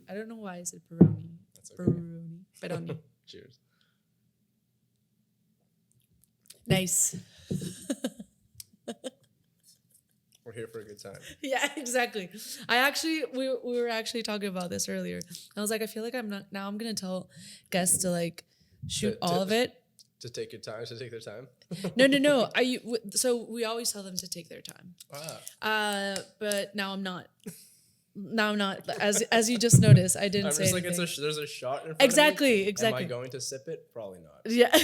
I don't know why I said Peroni. That's okay. Peroni. Cheers. Nice. We're here for a good time. Yeah, exactly. We were actually talking about this earlier. I was like, I feel like I'm gonna tell guests to like shoot all of it. To take your time, to take their time. No. So we always tell them to take their time. But now I'm not. As you just noticed, I didn't say anything. There's a shot in front exactly, of me. Exactly. Am I going to sip it? Probably not. Yeah,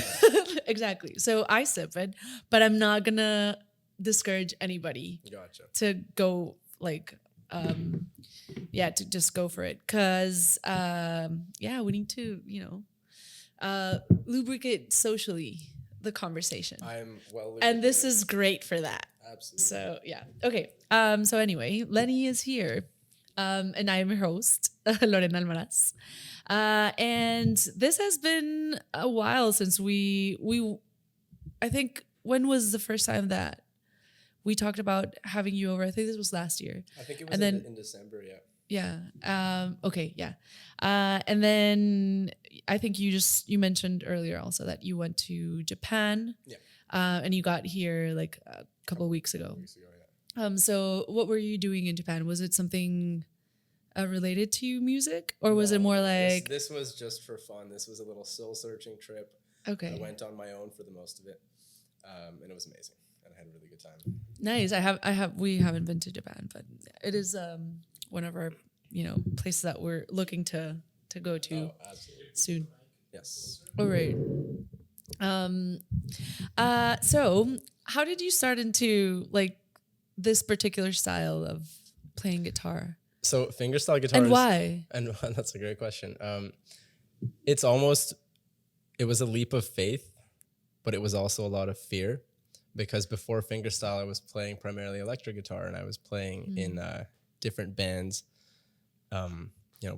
exactly. So I sip it, but I'm not gonna discourage anybody. Gotcha. To go like, to just go for it, cause we need to lubricate socially the conversation. I'm well. And this is great for that. Absolutely. So yeah. Okay. So anyway, Lenny is here. And I am your host, Lorena Almaraz. And this has been a while since we I think, when was the first time that we talked about having you over? I think this was last year. I think it was in December, yeah. Yeah. Okay. Yeah. And then I think you mentioned earlier also that you went to Japan. Yeah. And you got here like a couple of weeks ago. Yeah. So what were you doing in Japan? Was it something related to music, or was it more like this was just for fun? This was a little soul searching trip. Okay. I went on my own for the most of it, and it was amazing. And I had a really good time. Nice. We haven't been to Japan, but it is one of our places that we're looking to go to soon. Yes. All right. So how did you start into like this particular style of playing guitar? So fingerstyle guitar. And why? And that's a great question. It was a leap of faith, but it was also a lot of fear, because before fingerstyle, I was playing primarily electric guitar, and I was playing in different bands,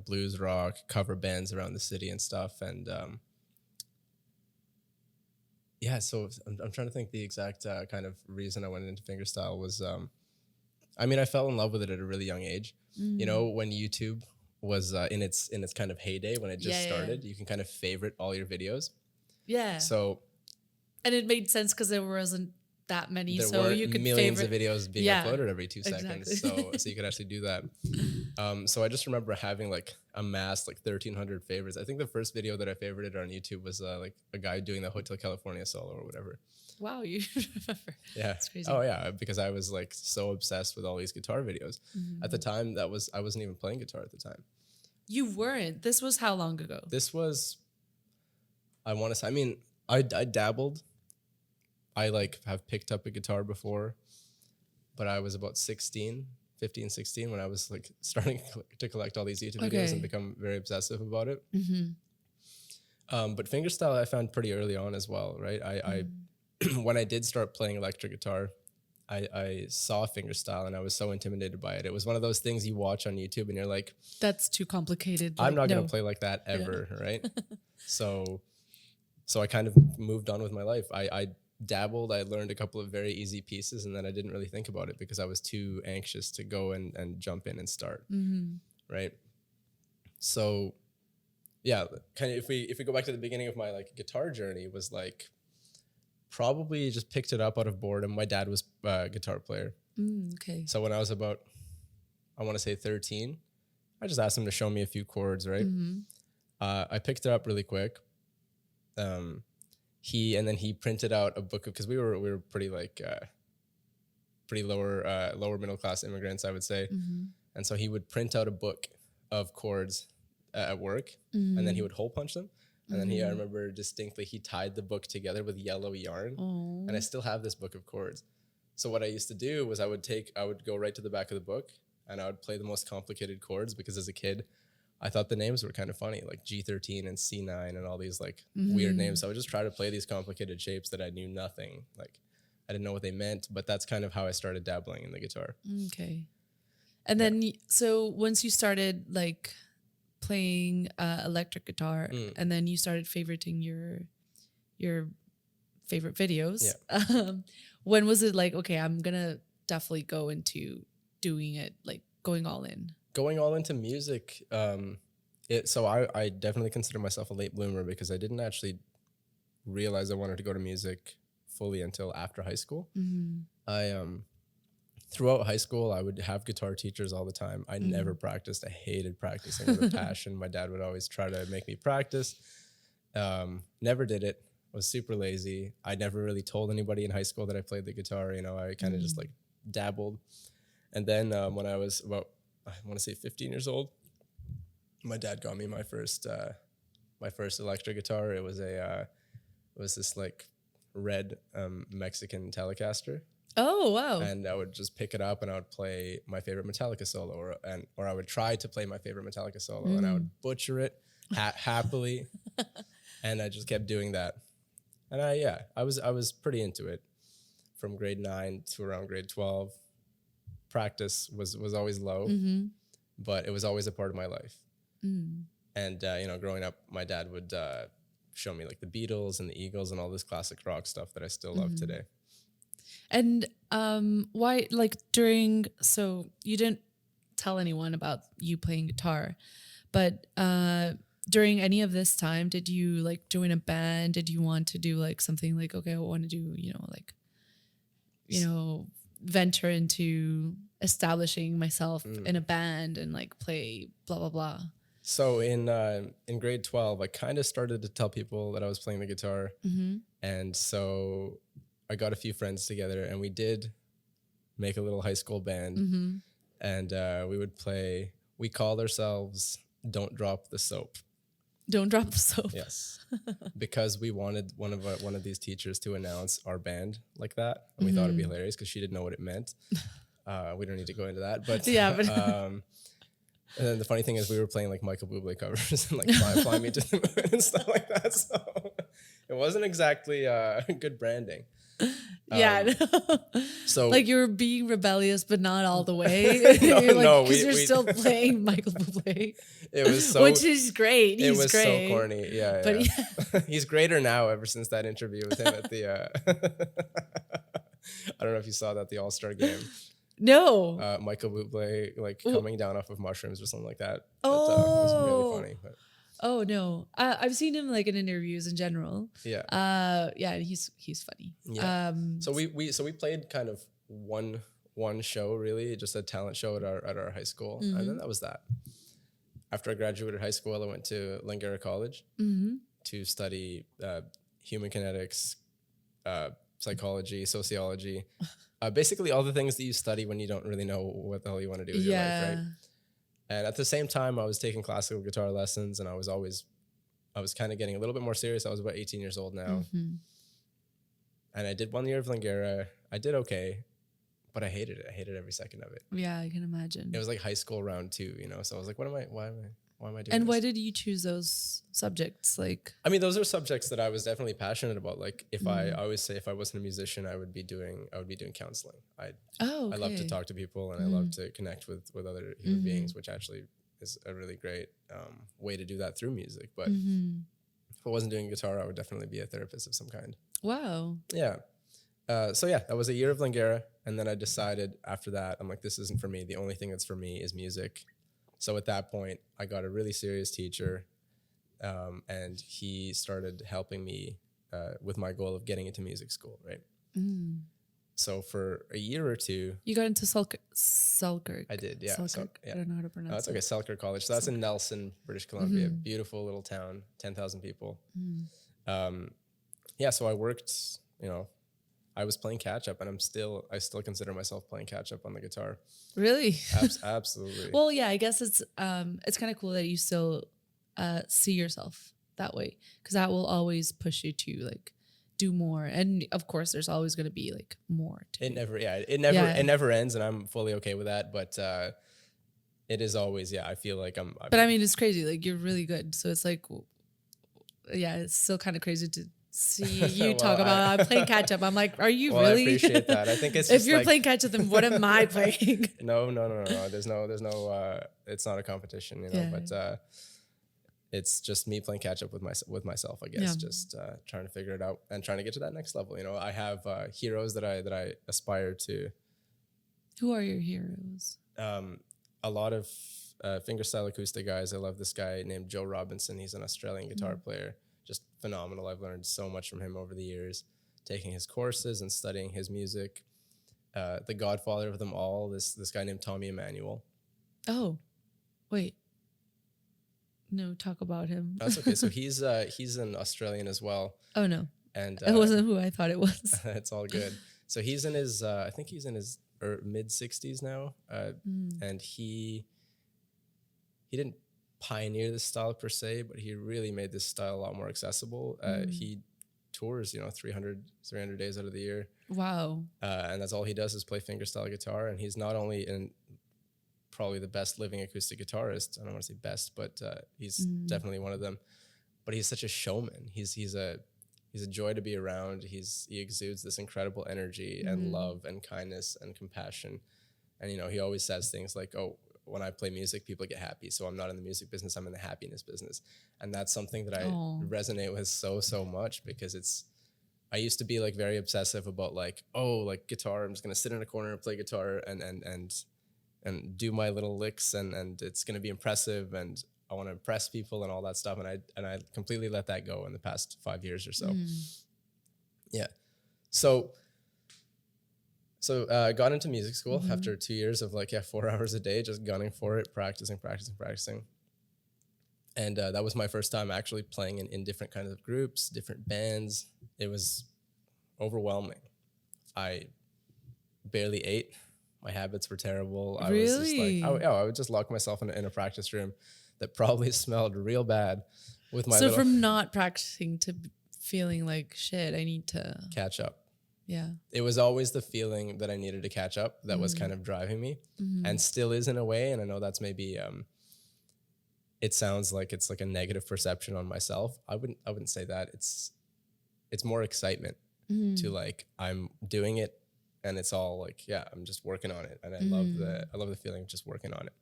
blues, rock, cover bands around the city and stuff. And so I'm trying to think the exact kind of reason I went into fingerstyle was, I fell in love with it at a really young age. When YouTube was in its kind of heyday, when it just started, you can kind of favorite all your videos. Yeah. So. And it made sense because there wasn't that many, so you could millions favorite. Of videos being uploaded every 2 seconds. Exactly. So you could actually do that. So I just remember having like amassed like 1,300 favorites. I think the first video that I favorited on YouTube was like a guy doing the Hotel California solo or whatever. Wow, you remember? Yeah. That's crazy. Oh yeah, because I was like so obsessed with all these guitar videos. At the time, I wasn't even playing guitar at the time. You weren't? This was how long ago? This was, I want to say, I dabbled. I have picked up a guitar before, but I was about 15, 16 when I was like starting to collect all these YouTube videos and become very obsessive about it. But fingerstyle I found pretty early on as well, right? I when I did start playing electric guitar, I saw fingerstyle and I was so intimidated by it. It was one of those things you watch on YouTube and you're like, that's too complicated. I'm not going to play like that ever, right? So I kind of moved on with my life. I dabbled. I learned a couple of very easy pieces, and then I didn't really think about it because I was too anxious to go and jump in and start, right? So, yeah, kind of if we go back to the beginning of my like guitar journey, was like probably just picked it up out of boredom. My dad was a guitar player. Okay. So when I was about, I want to say 13, I just asked him to show me a few chords, right? I picked it up really quick. He printed out a book because we were pretty like pretty lower middle class immigrants, I would say. And so he would print out a book of chords at work, and then he would hole punch them. And then I remember distinctly, he tied the book together with yellow yarn. And I still have this book of chords. So what I used to do was I would go right to the back of the book and I would play the most complicated chords, because as a kid, I thought the names were kind of funny, like G13 and C9 and all these like weird names. So I would just try to play these complicated shapes that I knew nothing. Like I didn't know what they meant, but that's kind of how I started dabbling in the guitar. Okay. And then, so once you started like playing electric guitar, and then you started favoriting your favorite videos. Yeah. When was it like, okay, I'm gonna definitely go into doing it, like going all in? Going all into music, So I definitely consider myself a late bloomer because I didn't actually realize I wanted to go to music fully until after high school. I throughout high school I would have guitar teachers all the time. I never practiced. I hated practicing with a passion. My dad would always try to make me practice. Never did it. Was super lazy. I never really told anybody in high school that I played the guitar. You know, I kind of just like dabbled. And then when I was about, I want to say 15 years old, my dad got me my first electric guitar. It was this like red Mexican Telecaster. Oh, wow. And I would just pick it up and I would play my favorite Metallica solo, or I would try to play my favorite Metallica solo, and I would butcher it happily, and I just kept doing that. And I was pretty into it from grade 9 to around grade 12. Practice was always low, but it was always a part of my life. And growing up, my dad would show me like the Beatles and the Eagles and all this classic rock stuff that I still love today. And why, like so you didn't tell anyone about you playing guitar, but during any of this time, did you like join a band? Did you want to do like something like, okay, I want to do, venture into establishing myself in a band and like play blah, blah, blah? So in grade 12, I kind of started to tell people that I was playing the guitar. And so I got a few friends together and we did make a little high school band. And we would play, we called ourselves Don't Drop the Soap. Don't Drop the Soap. Yes. Because we wanted one of these teachers to announce our band like that. And we thought it'd be hilarious because she didn't know what it meant. We don't need to go into that. But and then the funny thing is we were playing like Michael Bublé covers and like Fly Me to the Moon and stuff like that. So it wasn't exactly good branding. So like you were being rebellious, but not all the way. Because you're still playing Michael Bublé. It was so, which is great. He's great. So corny. Yeah, but he's greater now ever since that interview with him at the. I don't know if you saw that, the All-Star game. No. Michael Bublé coming down off of mushrooms or something like that. But, it was really funny. But. Oh no, I've seen him like in interviews in general. Yeah. He's funny. Yeah. So we played kind of one show, really, just a talent show at our high school, and then that was that. After I graduated high school, I went to Langara College to study human kinetics, psychology, sociology, basically all the things that you study when you don't really know what the hell you want to do with your life, right? And at the same time, I was taking classical guitar lessons, and I was kind of getting a little bit more serious. I was about 18 years old now. And I did 1 year of Langara. I did okay, but I hated it. I hated every second of it. Yeah, I can imagine. It was like high school round 2, So I was like, why am I doing this? And why did you choose those subjects? Like, I mean, those are subjects that I was definitely passionate about. Like I always say if I wasn't a musician, I would be doing counseling. I love to talk to people and I love to connect with other human beings, which actually is a really great way to do that through music. But if I wasn't doing guitar, I would definitely be a therapist of some kind. Wow. Yeah. So that was a year of Langara. And then I decided after that, I'm like, this isn't for me. The only thing that's for me is music. So at that point, I got a really serious teacher, and he started helping me with my goal of getting into music school, right? So for a year or two... You got into Selkirk. I did, yeah. Selkirk. I don't know how to pronounce it. That's okay, Selkirk College. So that's in Nelson, British Columbia. Beautiful little town, 10,000 people. So I worked, I was playing catch-up, and I still consider myself playing catch-up on the guitar. Really? Absolutely. Well, yeah, I guess it's kind of cool that you still see yourself that way, because that will always push you to like do more. And of course, there's always going to be like more. It never ends, and I'm fully okay with that. But it is always, I feel like I'm. But I mean, it's crazy. Like you're really good, so it's like, it's still kind of crazy to see you talk about I'm playing catch up. I'm like, are you really? I appreciate that. I think it's if you're playing catch up, then what am I playing? No. There's no. It's not a competition, But it's just me playing catch up with myself, I guess. Just trying to figure it out and trying to get to that next level. I have heroes that I aspire to. Who are your heroes? a lot of fingerstyle acoustic guys. I love this guy named Joe Robinson. He's an Australian guitar player, just phenomenal. I've learned so much from him over the years, taking his courses and studying his music. The godfather of them all, this guy named Tommy Emmanuel. Oh, wait. No, talk about him. That's okay. So he's an Australian as well. Oh no, and it wasn't who I thought it was. It's all good. So he's in his I think he's in his mid 60s now, and he didn't pioneer this style per se, but he really made this style a lot more accessible. He tours 300 days out of the year. Wow. And that's all he does is play fingerstyle guitar, and he's not only probably the best living acoustic guitarist. I don't want to say best, but he's definitely one of them. But he's such a showman. He's a joy to be around. He exudes this incredible energy and love and kindness and compassion. And he always says things like, "Oh, when I play music, people get happy. So I'm not in the music business, I'm in the happiness business." And that's something that I resonate with so much, because I used to be like very obsessive about like guitar. I'm just gonna sit in a corner and play guitar and do my little licks, and it's going to be impressive, and I want to impress people and all that stuff. And I completely let that go in the past 5 years or so. Yeah. So got into music school after 2 years of 4 hours a day, just gunning for it, practicing. And that was my first time actually playing in different kinds of groups, different bands. It was overwhelming. I barely ate. My habits were terrible. I was just I would just lock myself in a practice room that probably smelled real bad with my from not practicing to feeling like shit, I need to catch up. Yeah. It was always the feeling that I needed to catch up that was kind of driving me, and still is in a way. And I know that's maybe it sounds like it's like a negative perception on myself. I wouldn't say that. It's more excitement to I'm doing it. And it's all I'm just working on it, and I love the feeling of just working on it.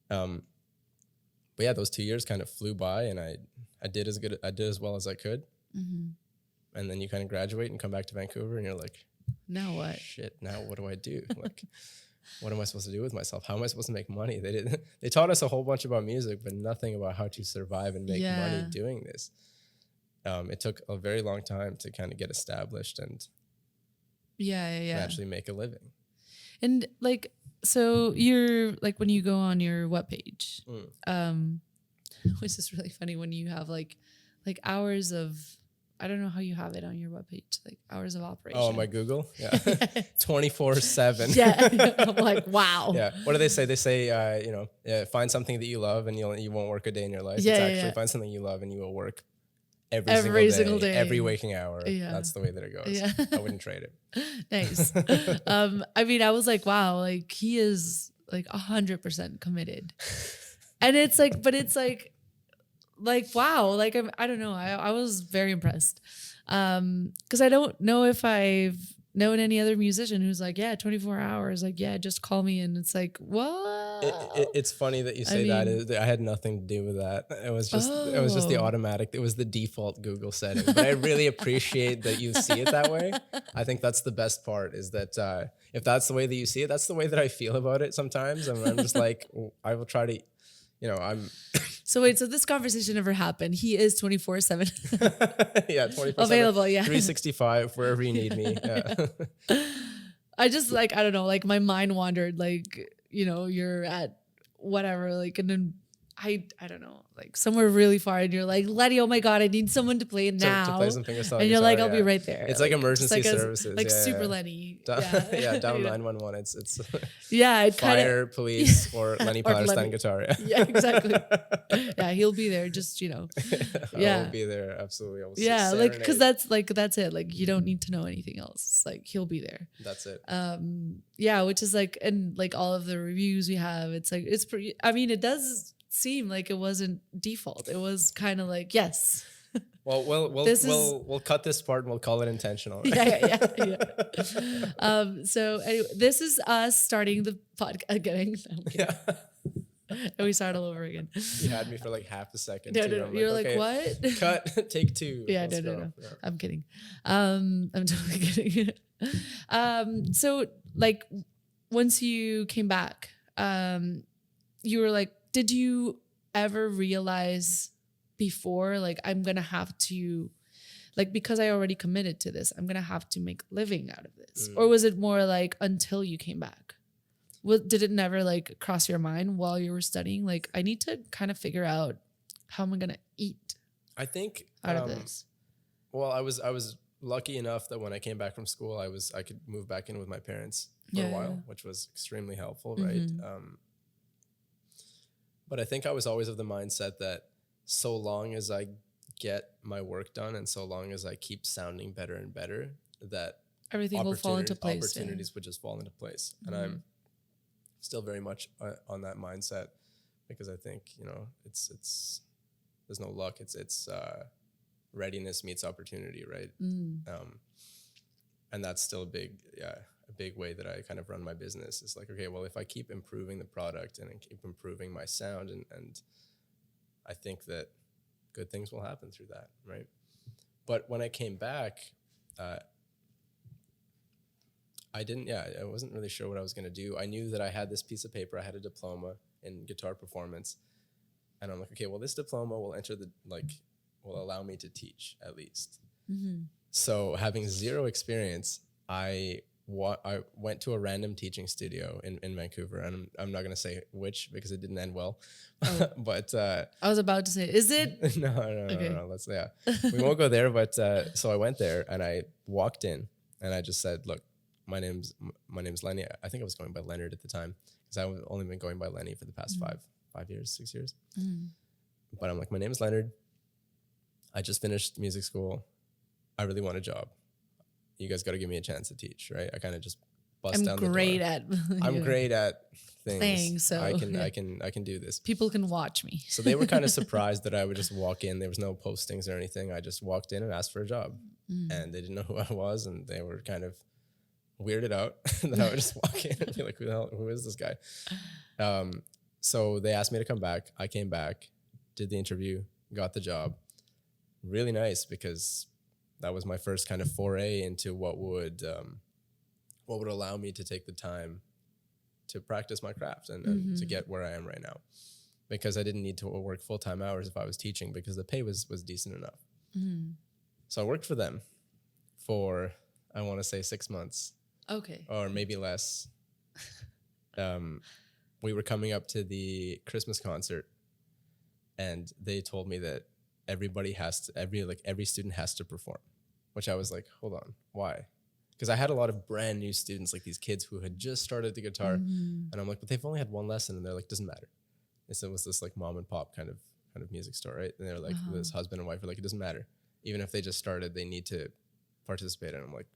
But yeah, those 2 years kind of flew by, and I did as well as I could. And then you kind of graduate and come back to Vancouver, and you're like, now what? Shit, now what do I do? What am I supposed to do with myself? How am I supposed to make money? They taught us a whole bunch about music, but nothing about how to survive and make money doing this. It took a very long time to kind of get established and actually make a living. And so you're when you go on your webpage, which is really funny when you have like hours of, I don't know how you have it on your webpage, hours of operation. Oh, my Google? Yeah. 24/7. Yeah. I'm like, wow. Yeah. What do they say? They say, find something that you love and you won't work a day in your life. Find something you love and you will work every single day, every waking hour. Yeah. That's the way that it goes. Yeah. I wouldn't trade it. Nice. I mean, I was like, wow, he is 100% committed. And it's wow, I don't know. I was very impressed. Cause I don't know if I've known any other musician who's 24 hours, just call me. And it's what? It's funny that you say that. I had nothing to do with that. It was just the automatic. It was the default Google setting. But I really appreciate that you see it that way. I think that's the best part, is that if that's the way that you see it, that's the way that I feel about it sometimes. And I'm just I will try to, I'm. So wait, so this conversation never happened. He is 24/7. Yeah, 24/7. Available, yeah. 365, wherever you need me. Yeah. I just I don't know, my mind wandered, you're at whatever, and then I don't know, somewhere really far, and you're Letty, oh my God, I need someone to play now. To play some fingerstyle and you're guitar, I'll be right there. It's emergency services. Super Lenny. Yeah, down 911. It's fire, police, or Lenny Pallerstein guitar. Yeah, exactly. Yeah, he'll be there. Just I will be there. Absolutely. I will because that's it. You don't need to know anything else. He'll be there. That's it. Which is and all of the reviews we have, it's it's pretty. I mean, it does seem like it wasn't default. It was kind of yes. Well, we'll cut this part and we'll call it intentional. Right? Yeah. So anyway, this is us starting the podcast. And we start all over again. You had me for half a second. No. You're okay, what? Cut. Take two. Yeah, no. I'm kidding. I'm totally kidding. So once you came back, you were like, did you ever realize before, like, I'm going to have to, like, because I already committed to this, I'm going to have to make a living out of this? Or was it more like until you came back? Did it never like cross your mind while you were studying? Like, I need to kind of figure out how am I going to eat I think out of this? Well, I was lucky enough that when I came back from school, I could move back in with my parents for a while, which was extremely helpful, right? But I think I was always of the mindset that so long as I get my work done and so long as I keep sounding better and better, that everything will fall into place. Opportunities would just fall into place. And I'm still very much on that mindset, because I think, you know, it's there's no luck. It's readiness meets opportunity, right? And that's still a big way that I kind of run my business. It's like, okay, well, if I keep improving the product and I keep improving my sound, and I think that good things will happen through that, right? But when I came back, I wasn't really sure what I was going to do. I knew that I had this piece of paper. I had a diploma in guitar performance. And I'm like, okay, well, this diploma will will allow me to teach at least. So having zero experience, I went to a random teaching studio in Vancouver, and I'm not going to say which because it didn't end well. Oh. But I was about to say, is it? No. Let's we won't go there. But so I went there and I walked in and I just said, look, my name's Lenny. I think I was going by Leonard at the time because I've only been going by Lenny for the past 6 years. But I'm like, my name is Leonard. I just finished music school. I really want a job. You guys got to give me a chance to teach, right? I kind of just bust down the door. I'm great at things. Playing, so I can do this. People can watch me. So they were kind of surprised that I would just walk in. There was no postings or anything. I just walked in and asked for a job, and they didn't know who I was, and they were kind of weirded out that I would just walk in and be like, who is this guy? So they asked me to come back. I came back, did the interview, got the job. Really nice, because that was my first kind of foray into what would allow me to take the time to practice my craft and to get where I am right now. Because I didn't need to work full-time hours if I was teaching, because the pay was decent enough. So I worked for them for, I want to say 6 months. Okay. Or maybe less. We were coming up to the Christmas concert, and they told me that every student has to perform, which I was like, hold on, why? Because I had a lot of brand new students, like these kids who had just started the guitar, and I'm like, but they've only had one lesson, and they're like, doesn't matter. It was this like mom and pop kind of music store, right? And they're like, this husband and wife are like, it doesn't matter. Even if they just started, they need to participate. And I'm like,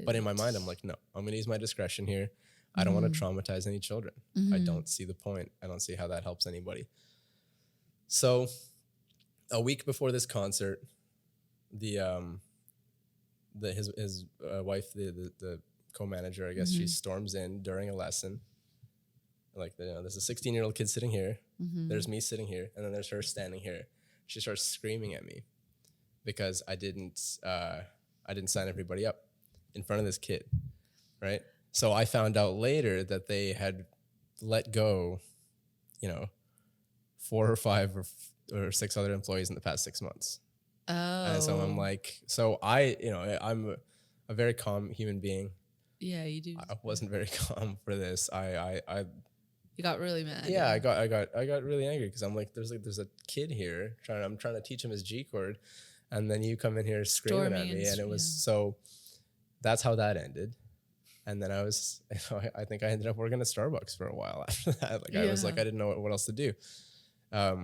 but in my mind, I'm like, no, I'm going to use my discretion here. I don't want to traumatize any children. I don't see the point. I don't see how that helps anybody. So a week before this concert, his wife, the co-manager, I guess, she storms in during a lesson. Like, there's a 16-year-old kid sitting here. There's me sitting here, and then there's her standing here. She starts screaming at me because I didn't sign everybody up in front of this kid, right? So I found out later that they had let go, 4 or 5 or 6 other employees in the past 6 months. Oh. And so I'm like, I'm a very calm human being. Yeah, you do. I wasn't very calm for this. You got really mad. Yeah, I got really angry because I'm like, there's a kid here I'm trying to teach him his G chord, and then you come in here screaming at me, and it was so. That's how that ended. And then I was, I think I ended up working at Starbucks for a while after that. Like, I was like, I didn't know what else to do. I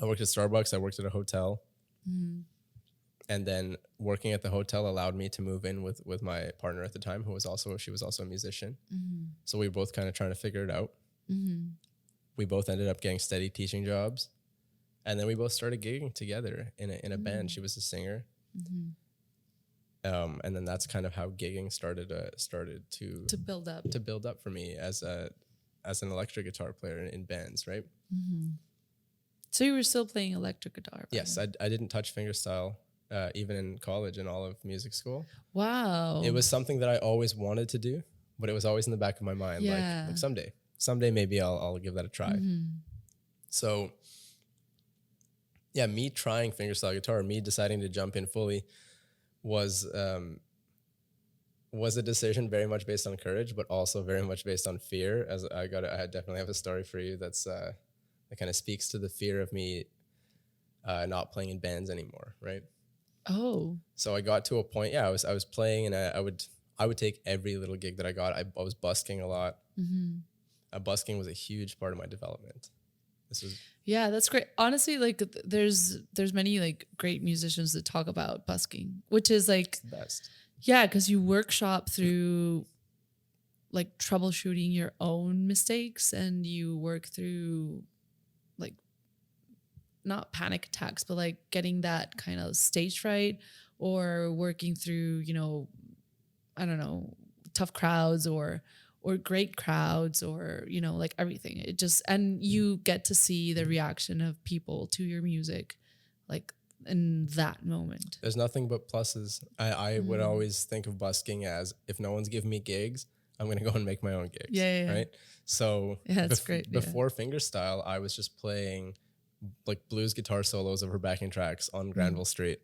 worked at Starbucks. I worked at a hotel. And then working at the hotel allowed me to move in with my partner at the time, she was also a musician. So we were both kind of trying to figure it out. We both ended up getting steady teaching jobs. And then we both started gigging together in a band. She was a singer. And then that's kind of how gigging started to build up for me as an electric guitar player in bands, right? So you were still playing electric guitar? Yes, I didn't touch fingerstyle even in college and all of music school. Wow. It was something that I always wanted to do, but it was always in the back of my mind. Yeah. Like someday maybe I'll give that a try. So yeah, me trying fingerstyle guitar, me deciding to jump in fully was a decision very much based on courage, but also very much based on fear. As I definitely have a story for you that kind of speaks to the fear of me not playing in bands anymore, right? Oh. So I got to a point, I was playing, and I would take every little gig that I got. I was busking a lot. Busking was a huge part of my development. Yeah, that's great. Honestly, like there's many like great musicians that talk about busking, which is like the best. Yeah, because you workshop through like troubleshooting your own mistakes, and you work through like not panic attacks, but like getting that kind of stage fright, or working through, I don't know, tough crowds or great crowds, or, like everything. It just, and you get to see the reaction of people to your music, like in that moment. There's nothing but pluses. I would always think of busking as, if no one's giving me gigs, I'm going to go and make my own gigs. Yeah. Right. So that's great. Before fingerstyle, I was just playing like blues guitar solos over backing tracks on Granville Street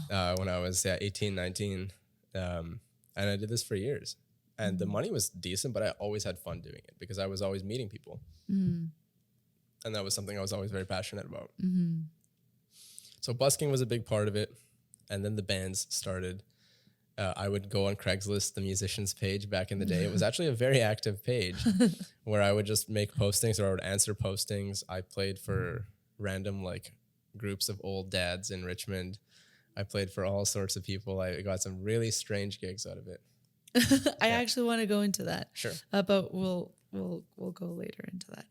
when I was 18, 19. And I did this for years. And the money was decent, but I always had fun doing it because I was always meeting people. And that was something I was always very passionate about. So busking was a big part of it. And then the bands started. I would go on Craigslist, the musicians page back in the day. It was actually a very active page where I would just make postings, or I would answer postings. I played for random like groups of old dads in Richmond. I played for all sorts of people. I got some really strange gigs out of it. I actually want to go into that. Sure. But we'll go later into that.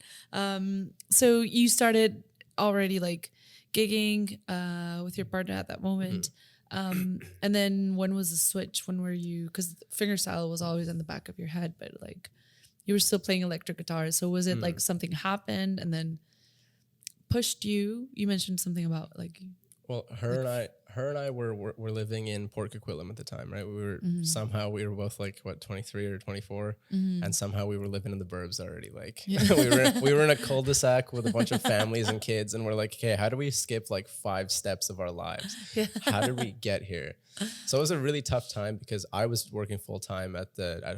So you started already like gigging with your partner at that moment. And then when was the switch? When were you, because fingerstyle was always in the back of your head, but like you were still playing electric guitar. So was it like something happened and then pushed you? You mentioned something about like, well, her and I were living in Port Coquitlam at the time, right? Somehow we were both like 23 or 24, and somehow we were living in the burbs already. Like we were in a cul-de-sac with a bunch of families and kids, and we're like, okay, how do we skip like 5 steps of our lives? How did we get here? So it was a really tough time because I was working full time at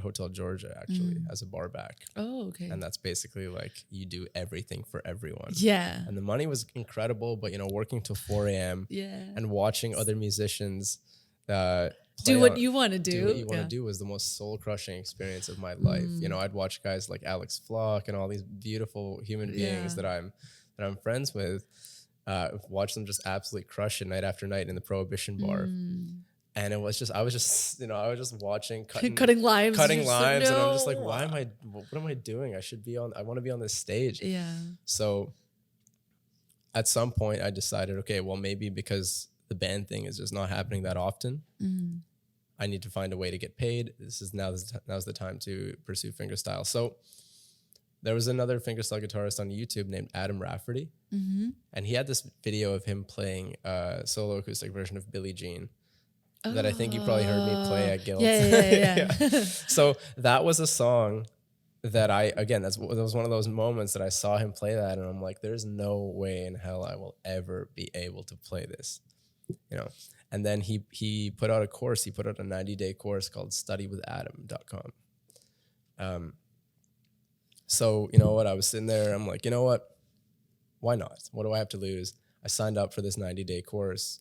Hotel Georgia actually as a bar back. Oh, okay. And that's basically like you do everything for everyone. Yeah. And the money was incredible, but working till 4 a.m. and watching other musicians do what you want to do. Do what you want to do was the most soul crushing experience of my life. I'd watch guys like Alex Flock and all these beautiful human beings that I'm friends with. Watch them just absolutely crush it night after night in the Prohibition bar. And I was just watching cutting limes, and I'm just like, what am I doing? I want to be on this stage. Yeah. So at some point I decided, okay, well, maybe because the band thing is just not happening that often, I need to find a way to get paid. Now's the time to pursue fingerstyle. So there was another fingerstyle guitarist on YouTube named Adam Rafferty, and he had this video of him playing a solo acoustic version of Billie Jean that I think you probably heard me play at Guild. Yeah. So that was a song that that was one of those moments that I saw him play that, and I'm like, there's no way in hell I will ever be able to play this, And then he put out a course. He put out a 90-day course called studywithadam.com. So, I was sitting there, I'm like, why not? What do I have to lose? I signed up for this 90-day course,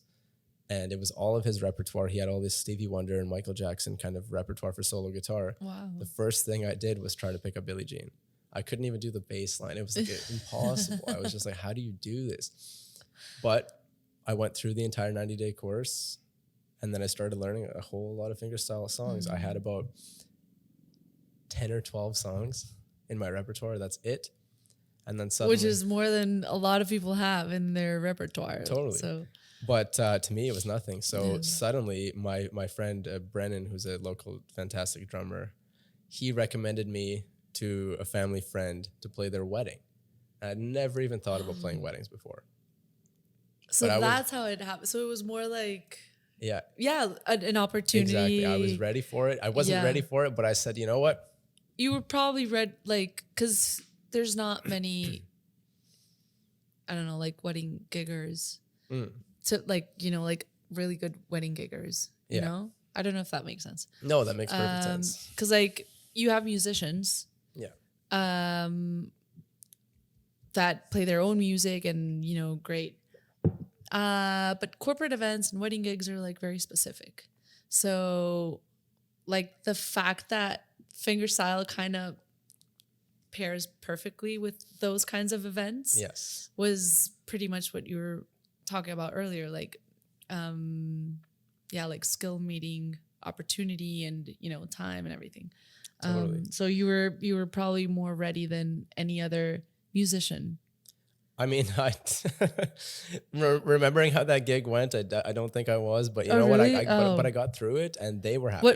and it was all of his repertoire. He had all this Stevie Wonder and Michael Jackson kind of repertoire for solo guitar. Wow. The first thing I did was try to pick up Billie Jean. I couldn't even do the bass line. It was like impossible. I was just like, how do you do this? But I went through the entire 90-day course, and then I started learning a whole lot of fingerstyle songs. I had about 10 or 12 songs in my repertoire. That's it. And then suddenly, which is more than a lot of people have in their repertoire. Totally. So, but to me, it was nothing. So suddenly my friend Brennan, who's a local fantastic drummer, he recommended me to a family friend to play their wedding. I'd never even thought about playing weddings before. So that's how it happened. So it was more like an opportunity. Exactly. I was ready for it. I wasn't Yeah. ready for it, but I said, you know what? You were probably because there's not many, I don't know, like wedding giggers. So like, like really good wedding giggers, you Yeah. know? I don't know if that makes sense. No, that makes perfect sense. Because like you have musicians Yeah. that play their own music and, great. But corporate events and wedding gigs are like very specific. So like the fact that fingerstyle kind of pairs perfectly with those kinds of events Yes. was pretty much what you were talking about earlier. Like, like skill meeting opportunity and, time and everything. Totally. So you were probably more ready than any other musician. I mean, remembering how that gig went, I don't think I was, but you know really? what? But I got through it, and they were happy.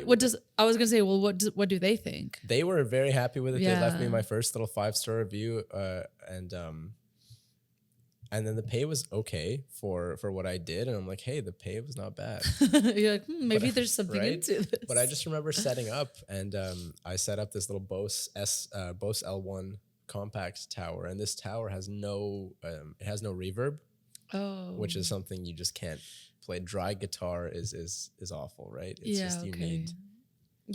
I was gonna say? Well, what do they think? They were very happy with it. Yeah. They left me my first little 5-star review, and then the pay was okay for what I did, and I'm like, hey, the pay was not bad. You're like, maybe there's something right? into this. But I just remember setting up, and I set up this little Bose L1 compact tower, and this tower has no reverb, which is something you just can't play. Dry guitar is awful, right? It's just you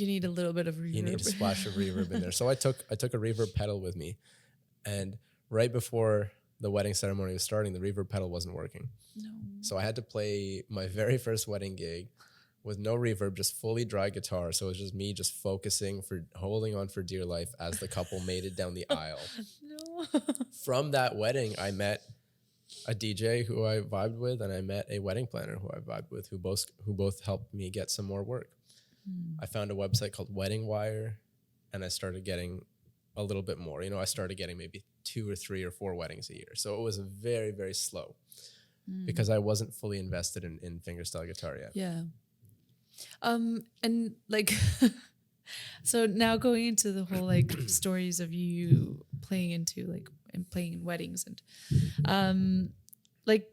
need a little bit of reverb. You need a splash of reverb in there. So I took a reverb pedal with me, and right before the wedding ceremony was starting, the reverb pedal wasn't working. No. So I had to play my very first wedding gig with no reverb, just fully dry guitar. So it was just me just holding on for dear life as the couple made it down the aisle. No. From that wedding, I met a DJ who I vibed with, and I met a wedding planner who I vibed with, who both helped me get some more work. I found a website called Wedding Wire, and I started getting a little bit more. I started getting maybe 2 or 3 or 4 weddings a year. So it was very, very slow because I wasn't fully invested in fingerstyle guitar yet. Yeah. And like, so now going into the whole like stories of you playing in weddings and, like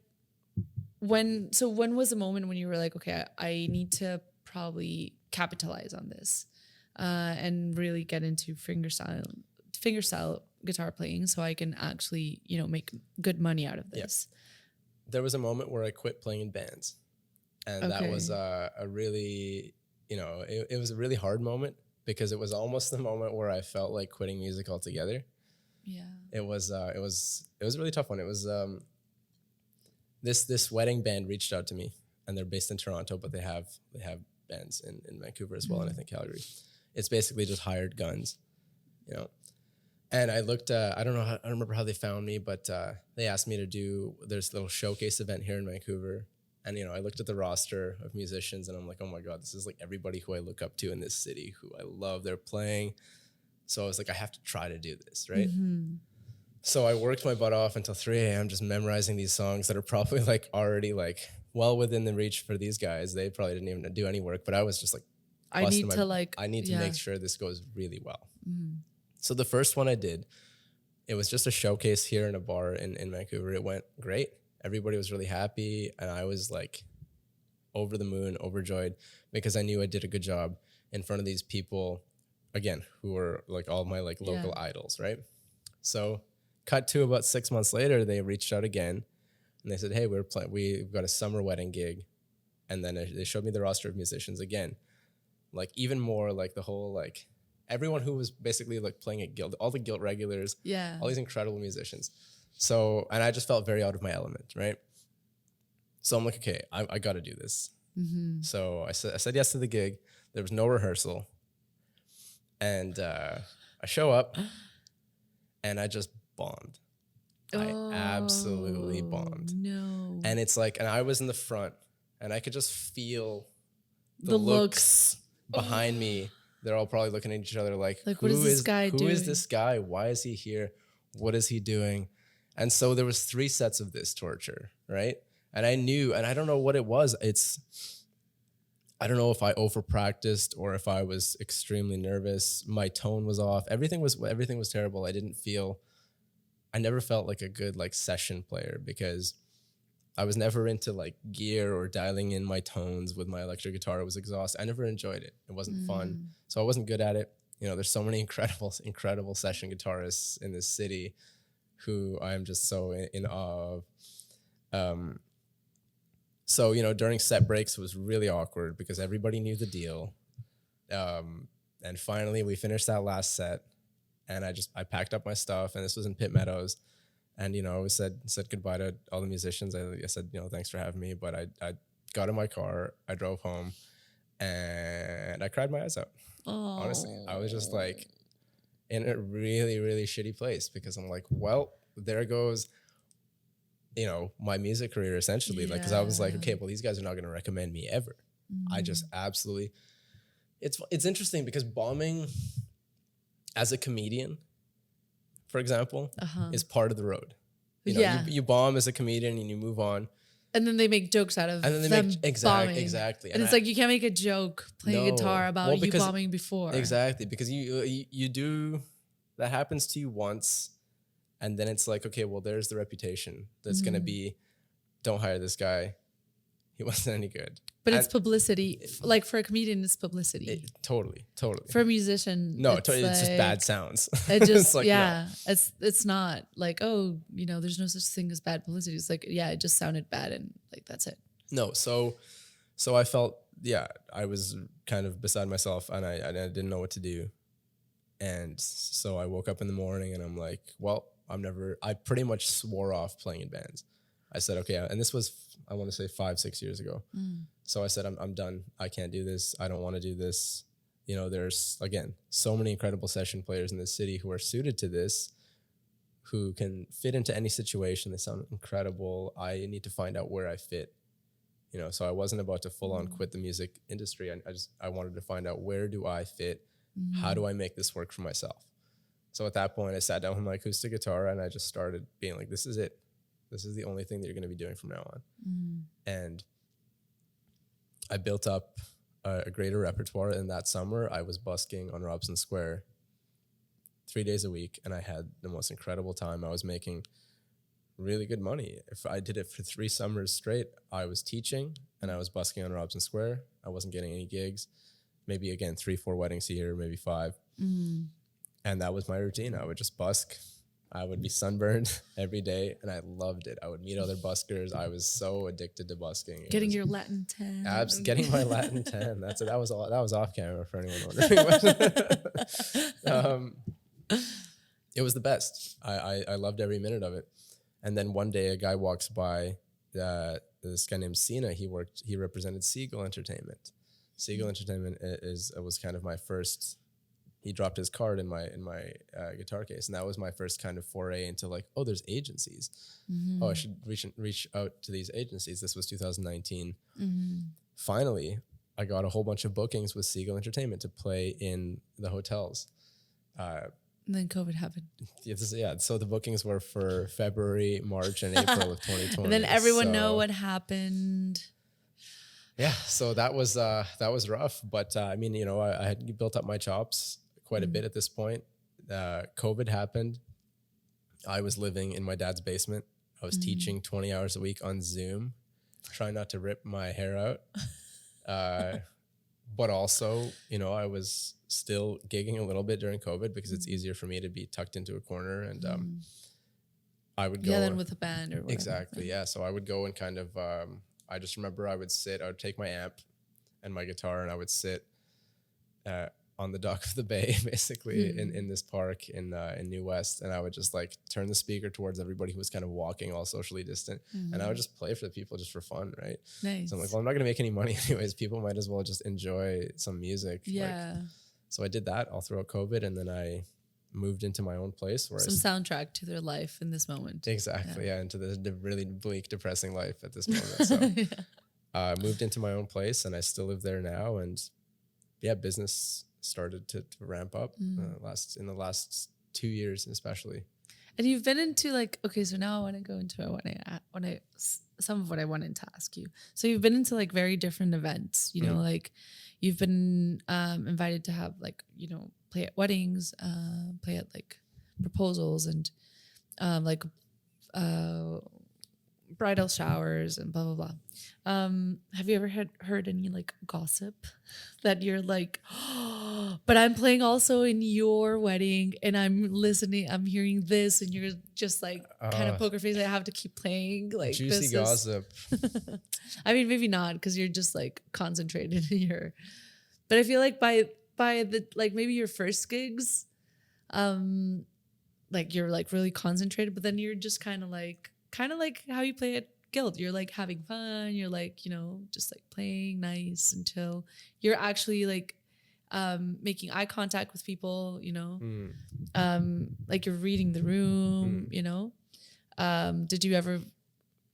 when was the moment when you were like, okay, I need to probably capitalize on this, and really get into fingerstyle guitar playing so I can actually, make good money out of this? Yeah. There was a moment where I quit playing in bands. And that was a really, it was a really hard moment because it was almost the moment where I felt like quitting music altogether. Yeah. It was a really tough one. It was this wedding band reached out to me, and they're based in Toronto, but they have bands in Vancouver as well, and I think Calgary. It's basically just hired guns, And I looked, I don't remember how they found me, but they asked me to do this little showcase event here in Vancouver. And, I looked at the roster of musicians, and I'm like, oh my God, this is like everybody who I look up to in this city, who I love. They're playing. So I was like, I have to try to do this, right? Mm-hmm. So I worked my butt off until 3 a.m. just memorizing these songs that are probably like already like well within the reach for these guys. They probably didn't even do any work, but I was just like, I need to make sure this goes really well. Mm. So the first one I did, it was just a showcase here in a bar in Vancouver. It went great. Everybody was really happy, and I was like over the moon, overjoyed, because I knew I did a good job in front of these people, again, who were like all my like local idols, right? So cut to about 6 months later, they reached out again, and they said, hey, we've got a summer wedding gig. And then they showed me the roster of musicians again, like even more like the whole like everyone who was basically like playing at Guild, all the Guild regulars, all these incredible musicians. So, and I just felt very out of my element, right? So I'm like, okay, I got to do this. Mm-hmm. So I said yes to the gig. There was no rehearsal. And I show up, and I just bombed. I absolutely bombed. No. And it's like, and I was in the front, and I could just feel the looks behind me. They're all probably looking at each other like what is this guy doing? Who is this guy? Why is he here? What is he doing? And so there was 3 sets of this torture, right? And I knew, and I don't know what it was. I don't know if I over-practiced or if I was extremely nervous. My tone was off. Everything was terrible. I never felt like a good like session player because I was never into like gear or dialing in my tones with my electric guitar. It was exhausting. I never enjoyed it. It wasn't fun. So I wasn't good at it. You know, there's so many incredible session guitarists in this city who I'm just so in awe of. So, you know, during set breaks, it was really awkward because everybody knew the deal. And finally we finished that last set, and I packed up my stuff, and this was in Pitt Meadows. And, you know, I said goodbye to all the musicians. I said, you know, thanks for having me. But I got in my car, I drove home, and I cried my eyes out. Oh. Honestly, I was just like in a really, really shitty place because I'm like, well, there goes, you know, my music career essentially. Like, because I was like, okay, well, these guys are not going to recommend me ever. I just absolutely, it's interesting because bombing as a comedian, for example, is part of the road. You know, you bomb as a comedian and you move on. And then they make jokes out of them bombing. Exactly. And it's like, you can't make a joke playing guitar about you bombing before. Exactly. Because you do, that happens to you once. And then it's like, okay, well, there's the reputation that's going to be, don't hire this guy. He wasn't any good. But it's publicity. Like for a comedian, it's publicity. Totally. For a musician, no, it's just bad sounds. It just, like, no. It's not like, oh, you know, there's no such thing as bad publicity. It's like, yeah, it just sounded bad, and like that's it. No, so I felt, I was kind of beside myself, and I didn't know what to do. And so I woke up in the morning, and I'm like, well, I pretty much swore off playing in bands. I said, okay, and this was, I want to say 5-6 years ago. So I said, I'm done. I can't do this. I don't want to do this. You know, there's, again, so many incredible session players in this city who are suited to this, who can fit into any situation. They sound incredible. I need to find out where I fit. You know, so I wasn't about to full on quit the music industry. I wanted to find out, where do I fit? How do I make this work for myself? So at that point, I sat down with my acoustic guitar, and I just started being like, this is it. This is the only thing that you're going to be doing from now on. And I built up a greater repertoire. And that summer, I was busking on Robson Square 3 days a week, and I had the most incredible time. I was making really good money. If I did it for 3 summers straight, I was teaching and I was busking on Robson Square. I wasn't getting any gigs. Maybe, again, 3-4 weddings a year, maybe 5. And that was my routine. I would just busk. I would be sunburned every day, and I loved it. I would meet other buskers. I was so addicted to busking. Getting your Latin 10. Getting my Latin 10. That was off camera for anyone wondering. It was the best. I loved every minute of it. And then one day, a guy walks by. This guy named Sina. He represented Seagull Entertainment. Seagull Entertainment was kind of my first. He dropped his card in my guitar case, and that was my first kind of foray into like, oh, there's agencies. Oh, I should reach out to these agencies. This was 2019. Finally, I got a whole bunch of bookings with Seagull Entertainment to play in the hotels. And then COVID happened. So the bookings were for February, March, and April of 2020. And then everyone know what happened. Yeah, so that was rough, but I mean, you know, I had built up my chops quite a bit at this point. COVID happened. I was living in my dad's basement. I was teaching 20 hours a week on Zoom, trying not to rip my hair out. But also, you know, I was still gigging a little bit during COVID because it's easier for me to be tucked into a corner, and I would go. Yeah, then with a band or whatever. Exactly, yeah. So I would go and kind of. I just remember I would take my amp and my guitar, and I would sit on the dock of the bay, basically in this park in New West, and I would just like turn the speaker towards everybody who was kind of walking all socially distant, and I would just play for the people just for fun, right? Nice. So I'm like, well, I'm not going to make any money anyways. People might as well just enjoy some music. Yeah. So I did that all throughout COVID, and then I moved into my own place where soundtrack to their life in this moment. Exactly, yeah, into the really bleak, depressing life at this moment. So I moved into my own place, and I still live there now. And yeah, business started to ramp up in the last 2 years, especially. And you've been into like, okay, so now I want to go into some of what I wanted to ask you. So you've been into like very different events, you know, like you've been invited to have like, you know, play at weddings, play at like proposals, and bridal showers and blah blah blah. Have you ever heard any like gossip that you're like, oh, but I'm playing also in your wedding and I'm listening, I'm hearing this, and you're just like kind of poker face. I have to keep playing like juicy gossip. I mean, maybe not because you're just like concentrated in your. But I feel like by the like maybe your first gigs, like you're like really concentrated, but then you're just kind of like how you play at Guild. You're like having fun. You're like, you know, just like playing nice until you're actually like making eye contact with people, you know, like you're reading the room, you know. Did you ever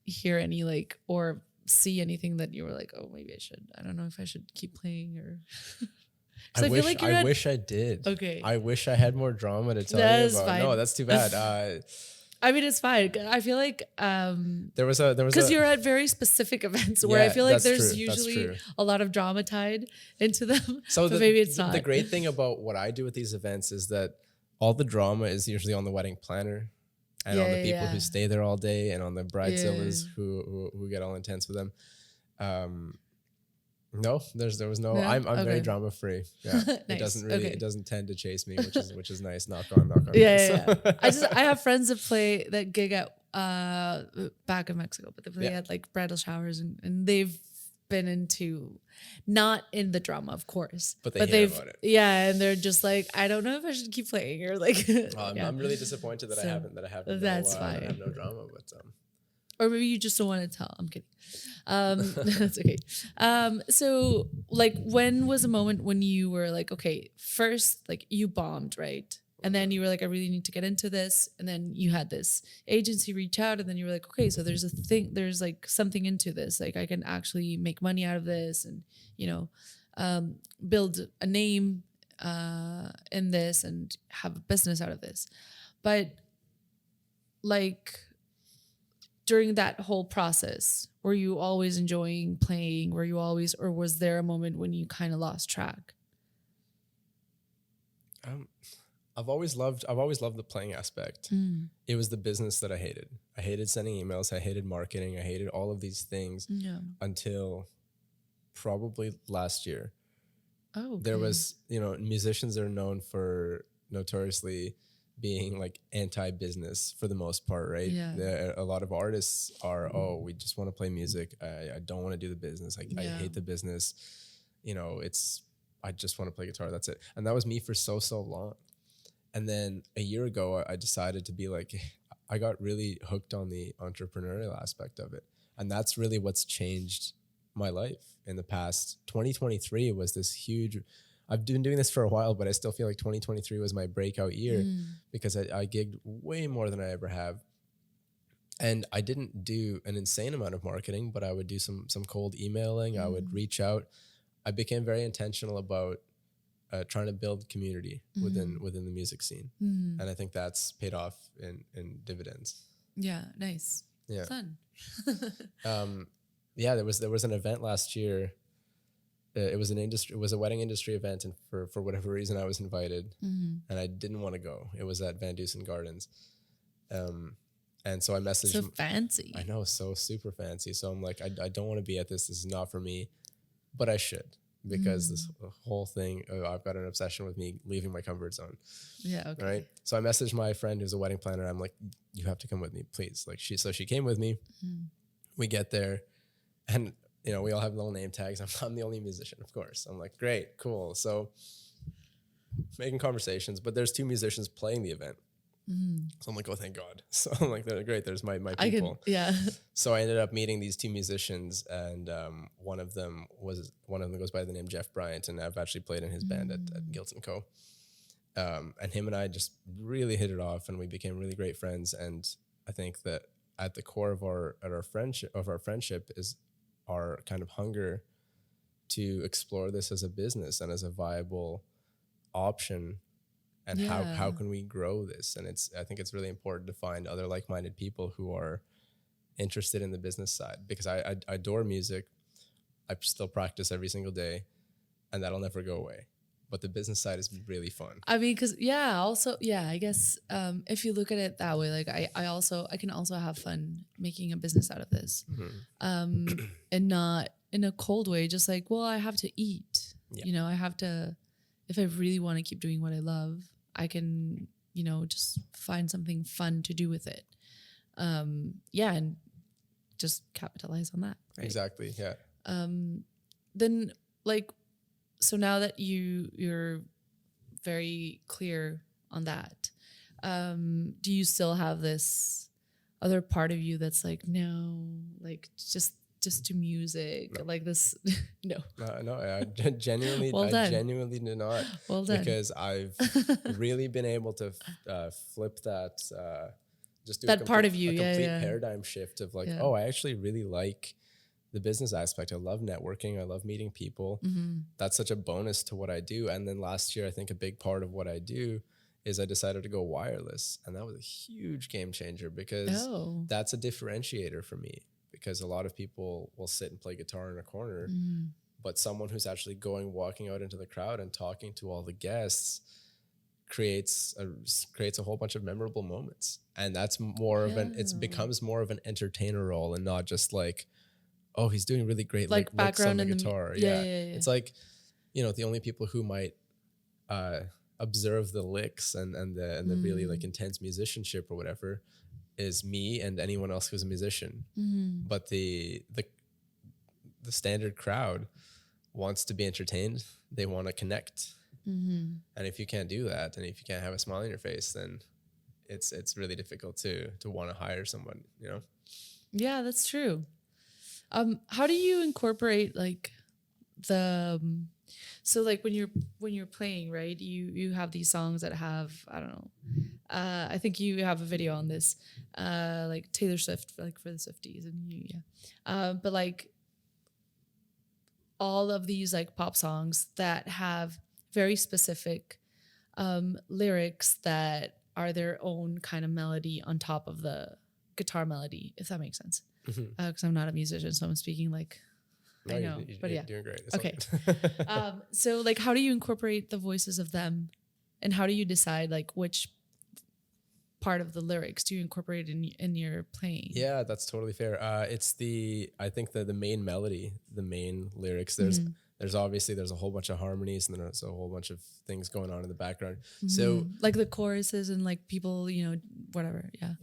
hear any like or see anything that you were like, oh, maybe I don't know if I should keep playing or. I wish I did. Okay. I wish I had more drama to tell you about. Fine. No, that's too bad. I mean, it's fine. I feel like there was because you're at very specific events where I feel like there's usually a lot of drama tied into them. So but maybe it's not. The great thing about what I do at these events is that all the drama is usually on the wedding planner and on the people who stay there all day and on the bridezillas who get all intense with them. No, there was no. I'm very drama free. Yeah, nice. It doesn't tend to chase me, which is nice. Knock on. Yeah. I have friends that gig at back in Mexico, but they play at like bridal showers and they've been into not in the drama, of course, but they've about it. Yeah, and they're just like, I don't know if I should keep playing or like. I'm really disappointed that I haven't. That's fine. I have no drama, but. Or maybe you just don't want to tell. I'm kidding. That's okay. So like when was a moment when you were like, okay, first like you bombed, right? And then you were like, I really need to get into this. And then you had this agency reach out and then you were like, okay, so there's like something into this. Like I can actually make money out of this and, you know, build a name in this and have a business out of this. But like, during that whole process, were you always enjoying playing? Or was there a moment when you kind of lost track? I've always loved the playing aspect. It was the business that I hated. I hated sending emails. I hated marketing. I hated all of these things until probably last year. Oh, okay. There was, you know, musicians are known for notoriously being like anti-business for the most part, right? Yeah. A lot of artists are, we just want to play music. I don't want to do the business. I hate the business. You know, I just want to play guitar. That's it. And that was me for so long. And then a year ago, I decided to be like, I got really hooked on the entrepreneurial aspect of it. And that's really what's changed my life in the past. 2023 was this huge. I've been doing this for a while, but I still feel like 2023 was my breakout year because I gigged way more than I ever have. And I didn't do an insane amount of marketing, but I would do some cold emailing. I would reach out. I became very intentional about trying to build community within the music scene. And I think that's paid off in dividends. Yeah, nice. Yeah. Fun. There was an event last year. It was a wedding industry event, and for whatever reason I was invited, and I didn't want to go. It was at Van Dusen Gardens, and so I messaged. So fancy. I know, so super fancy. So I'm like, I don't want to be at this. This is not for me, but I should because this whole thing. I've got an obsession with me leaving my comfort zone. Yeah. Okay. Right. So I messaged my friend who's a wedding planner. I'm like, you have to come with me, please. Like she came with me. We get there, and. You know, we all have little name tags. I'm the only musician, of course. I'm like, great, cool. So making conversations, but there's two musicians playing the event. So I'm like, oh, thank God. So I'm like, they're great. There's my people. So I ended up meeting these two musicians, and one of them goes by the name Jeff Bryant, and I've actually played in his band at Guild & Co. And him and I just really hit it off, and we became really great friends. And I think that at the core of our friendship is our kind of hunger to explore this as a business and as a viable option, and how can we grow this? And I think it's really important to find other like-minded people who are interested in the business side, because I adore music. I still practice every single day, and that'll never go away. but the business side is really fun. I mean, because I guess if you look at it that way, like I can also have fun making a business out of this, and not in a cold way, just like, well, I have to eat, I have to, if I really want to keep doing what I love, I can, just find something fun to do with it. And just capitalize on that. Right? Exactly. Yeah. Then like, so now that you're very clear on that, do you still have this other part of you that's like, no, like just do music, no. Like this? No. No, I genuinely, genuinely do not. Well done. Because I've really been able to flip that, just do that part of you, a complete paradigm shift of like, oh, I actually really like the business aspect. I love networking. I love meeting people. Mm-hmm. That's such a bonus to what I do. And then last year, I think a big part of what I do is I decided to go wireless. And that was a huge game changer because that's a differentiator for me. Because a lot of people will sit and play guitar in a corner, but someone who's actually walking out into the crowd and talking to all the guests creates a whole bunch of memorable moments. And that's more of it becomes more of an entertainer role and not just like, oh, he's doing really great like background on the guitar. Yeah. It's like, the only people who might observe the licks and the really like intense musicianship or whatever is me and anyone else who's a musician. But the standard crowd wants to be entertained. They want to connect. And if you can't do that, and if you can't have a smile on your face, then it's really difficult to want to hire someone, Yeah, that's true. How do you incorporate like so like when you're playing, right, you have these songs that have, I don't know, I think you have a video on this, like Taylor Swift, like for the Swifties, and but like all of these like pop songs that have very specific lyrics that are their own kind of melody on top of the guitar melody, if that makes sense. Because I'm not a musician, so I'm speaking like I know, but you're doing great. It's okay. So like, how do you incorporate the voices of them, and how do you decide like which part of the lyrics do you incorporate in your playing? Yeah, that's totally fair. I think the main melody, the main lyrics. There's obviously a whole bunch of harmonies, and then there's a whole bunch of things going on in the background. So like the choruses and like people, whatever. Yeah.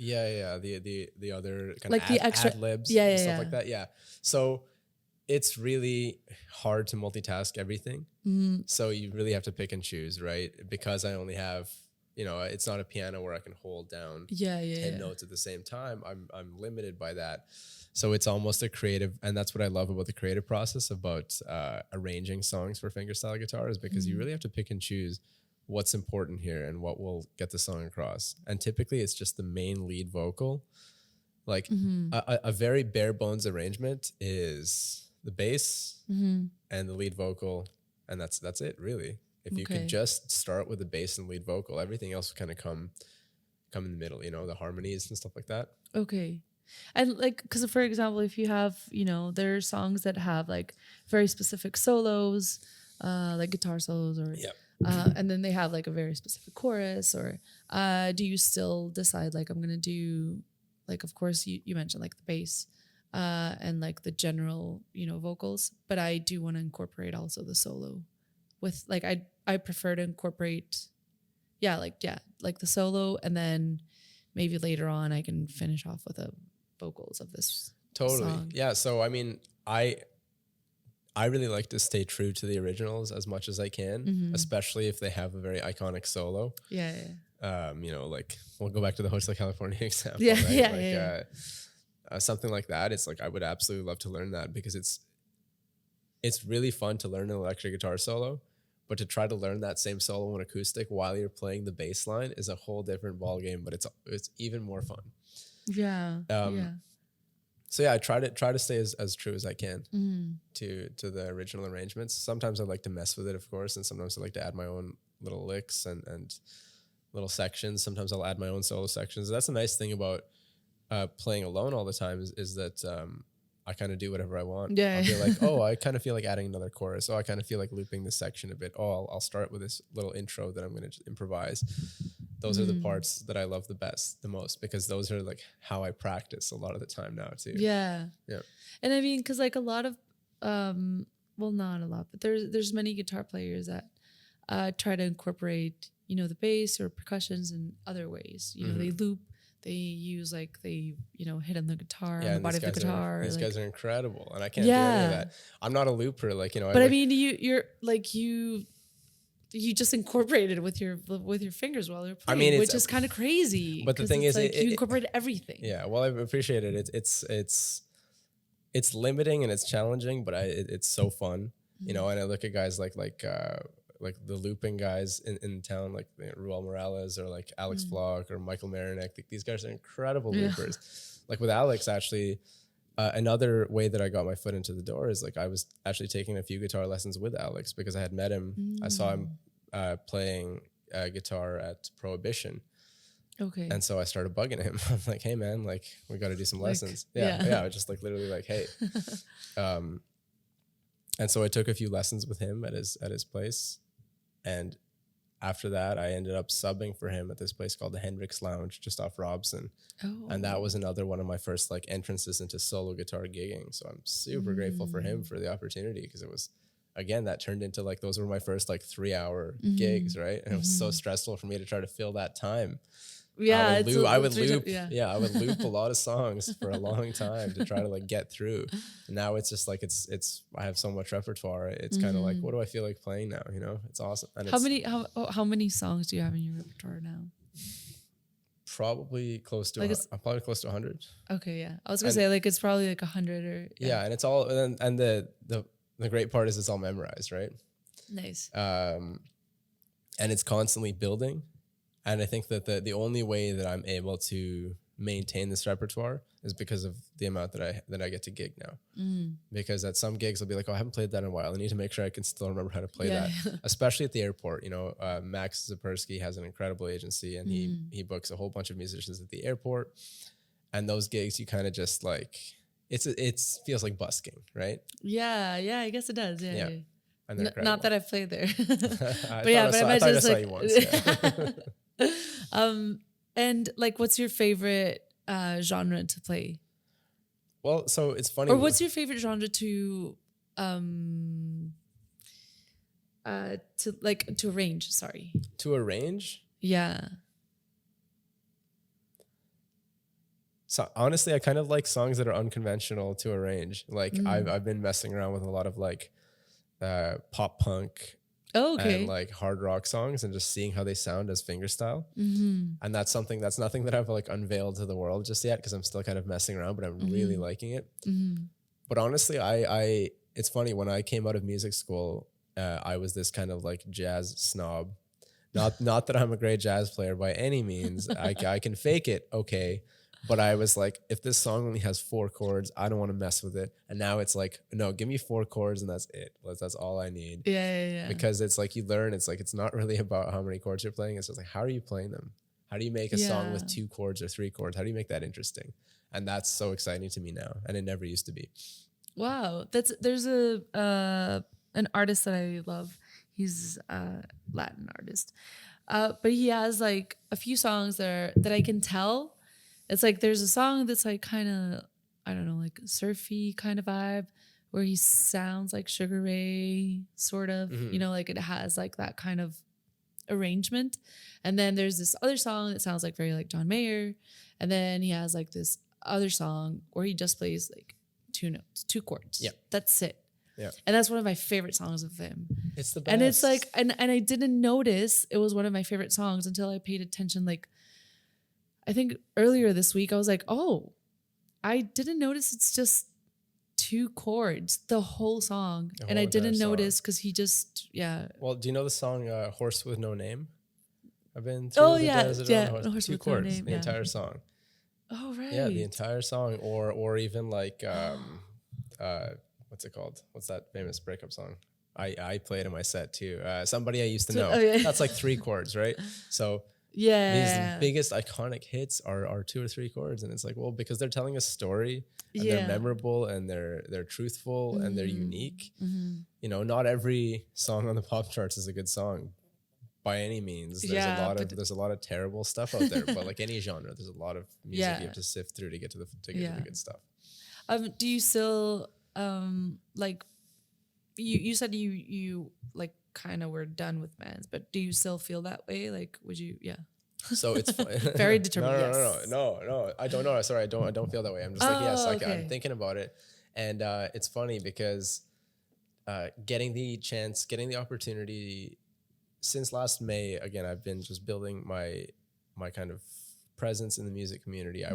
The other kind like of the extra ad libs, and stuff like that. Yeah. So it's really hard to multitask everything. So you really have to pick and choose, right? Because I only have, it's not a piano where I can hold down 10 notes at the same time. I'm limited by that. So it's almost a creative, and that's what I love about the creative process about arranging songs for fingerstyle guitar, is because you really have to pick and choose what's important here and what will get the song across. And typically it's just the main lead vocal. Like a very bare bones arrangement is the bass and the lead vocal, and that's it really. If you could just start with the bass and lead vocal, everything else will kind of come in the middle, the harmonies and stuff like that. Okay. And like, because for example, if you have, there are songs that have like very specific solos, like guitar solos, or and then they have like a very specific chorus, or do you still decide like I'm gonna do, like, of course you mentioned like the bass and like the general vocals, but I do want to incorporate also the solo with like I prefer to incorporate like the solo, and then maybe later on I can finish off with the vocals of this song. Yeah, so I mean I really like to stay true to the originals as much as I can, especially if they have a very iconic solo. Like we'll go back to the Hotel California example, right? Something like that. It's like I would absolutely love to learn that, because it's really fun to learn an electric guitar solo, but to try to learn that same solo on acoustic while you're playing the bass line is a whole different ball game, but it's even more fun. So yeah, I try to stay as true as I can to the original arrangements. Sometimes I like to mess with it, of course, and sometimes I like to add my own little licks and little sections. Sometimes I'll add my own solo sections. That's the nice thing about playing alone all the time is that I kind of do whatever I want. Yeah. I'll be like, oh, I kind of feel like adding another chorus. Oh, I kind of feel like looping this section a bit. Oh, I'll start with this little intro that I'm going to improvise. Those are the parts that I love the most, because those are like how I practice a lot of the time now too. Yeah. Yeah. And I mean, because like a lot of, well, not a lot, but there's many guitar players that try to incorporate, you know, the bass or percussions in other ways. You know, they loop, they use like they, you know, hit on the guitar, on the body of the guitar. These like, guys are incredible, and I can't do any of that. I'm not a looper, like, you know. But I mean, you're like you just incorporated with your fingers while you're playing, I mean, which is kind of crazy. But the thing is, like you incorporate everything. Yeah, well, I appreciate it. It's limiting and it's challenging, but it's so fun, you know. And I look at guys like the looping guys in town, like Ruel Morales or like Alex Flock or Michael Marinek. These guys are incredible loopers. Like with Alex, actually, another way that I got my foot into the door is like I was actually taking a few guitar lessons with Alex because I had met him. I saw him playing guitar at Prohibition. Okay. And so I started bugging him. I'm like, hey man, like we got to do some lessons. Yeah. Just like literally like, hey. And so I took a few lessons with him at his place. And after that, I ended up subbing for him at this place called the Hendrix Lounge just off Robson. Oh. And that was another one of my first like entrances into solo guitar gigging. So I'm super grateful for him for the opportunity, because it was, again, that turned into like, those were my first like 3-hour gigs, right? And it was so stressful for me to try to fill that time. Yeah, I would loop a lot of songs for a long time to try to like get through. And now it's just like I have so much repertoire. It's kind of like, what do I feel like playing now? You know, it's awesome. And how many songs do you have in your repertoire now? Probably close to like I'm probably close to 100. Okay, yeah. I was gonna say like it's probably like 100 or yeah, and it's all and the great part is it's all memorized, right? Nice. And it's constantly building. And I think that the only way that I'm able to maintain this repertoire is because of the amount that I get to gig now. Because at some gigs I'll be like, oh, I haven't played that in a while. I need to make sure I can still remember how to play that, especially at the airport. You know, Max Zapersky has an incredible agency, and he books a whole bunch of musicians at the airport. And those gigs, you kind of just like, it feels like busking, right? Yeah, I guess it does. Yeah. Not that I've played there. I thought I saw you once. Yeah. And like, what's your favorite genre to play? Well, so it's funny. Or what's your favorite genre to arrange? Sorry. To arrange? Yeah. So honestly, I kind of like songs that are unconventional to arrange. Like I've been messing around with a lot of like pop punk. Oh, okay. And like hard rock songs, and just seeing how they sound as fingerstyle. And that's nothing that I've like unveiled to the world just yet, because I'm still kind of messing around, but I'm really liking it. But honestly, I it's funny, when I came out of music school, I was this kind of like jazz snob. Not that I'm a great jazz player by any means. I can fake it, okay. But I was like, if this song only has 4 chords, I don't want to mess with it. And now it's like, no, give me 4 chords and that's it. That's all I need. Yeah. Because it's like, you learn, it's like, it's not really about how many chords you're playing. It's just like, how are you playing them? How do you make a song with 2 chords or 3 chords? How do you make that interesting? And that's so exciting to me now. And it never used to be. Wow. There's an artist that I love. He's a Latin artist. But he has like a few songs that I can tell. It's like there's a song that's like kind of, I don't know, like surfy kind of vibe, where he sounds like Sugar Ray, sort of, you know, like it has like that kind of arrangement. And then there's this other song that sounds like very like John Mayer. And then he has like this other song where he just plays like 2 notes, 2 chords. Yeah. That's it. Yeah. And that's one of my favorite songs of him. It's the best. And it's like, and I didn't notice it was one of my favorite songs until I paid attention. Like, I think earlier this week, I was like, oh, I didn't notice it's just 2 chords, the whole song. And I didn't notice because he just, Well, do you know the song Horse with No Name? I've been through the desert on a horse. 2 chords, no name, the entire song. Oh, right. Yeah, the entire song. Or even like, what's it called? What's that famous breakup song? I play it in my set too. Somebody I Used to Know. That's like 3 chords, right? So Yeah. These biggest iconic hits are 2 or 3 chords, and it's like, well, because they're telling a story, and they're memorable, and they're truthful, and they're unique. You know, not every song on the pop charts is a good song by any means. There's a lot of terrible stuff out there, but like any genre, there's a lot of music you have to sift through to get to the good stuff. Do you still like you said you like kind of were done with bands, but do you still feel that way? Like, would you? Yeah. So it's very determined. No. I don't know. Sorry, I don't feel that way. I'm just like, yes, okay. I'm thinking about it, and it's funny because getting the opportunity since last May. Again, I've been just building my kind of presence in the music community.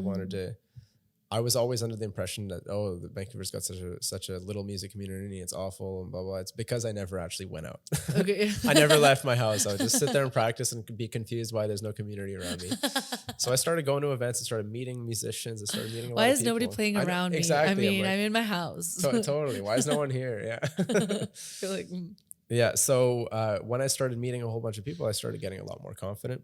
I was always under the impression that, the Vancouver's got such a little music community, it's awful and blah, blah. It's because I never actually went out. Okay. I never left my house. I would just sit there and practice and be confused why there's no community around me. So I started going to events and started meeting musicians. I started meeting a lot of people. Why is nobody playing around me? Exactly. I mean, I'm in my house. Totally. Why is no one here? Yeah. Feel like, Yeah. So when I started meeting a whole bunch of people, I started getting a lot more confident.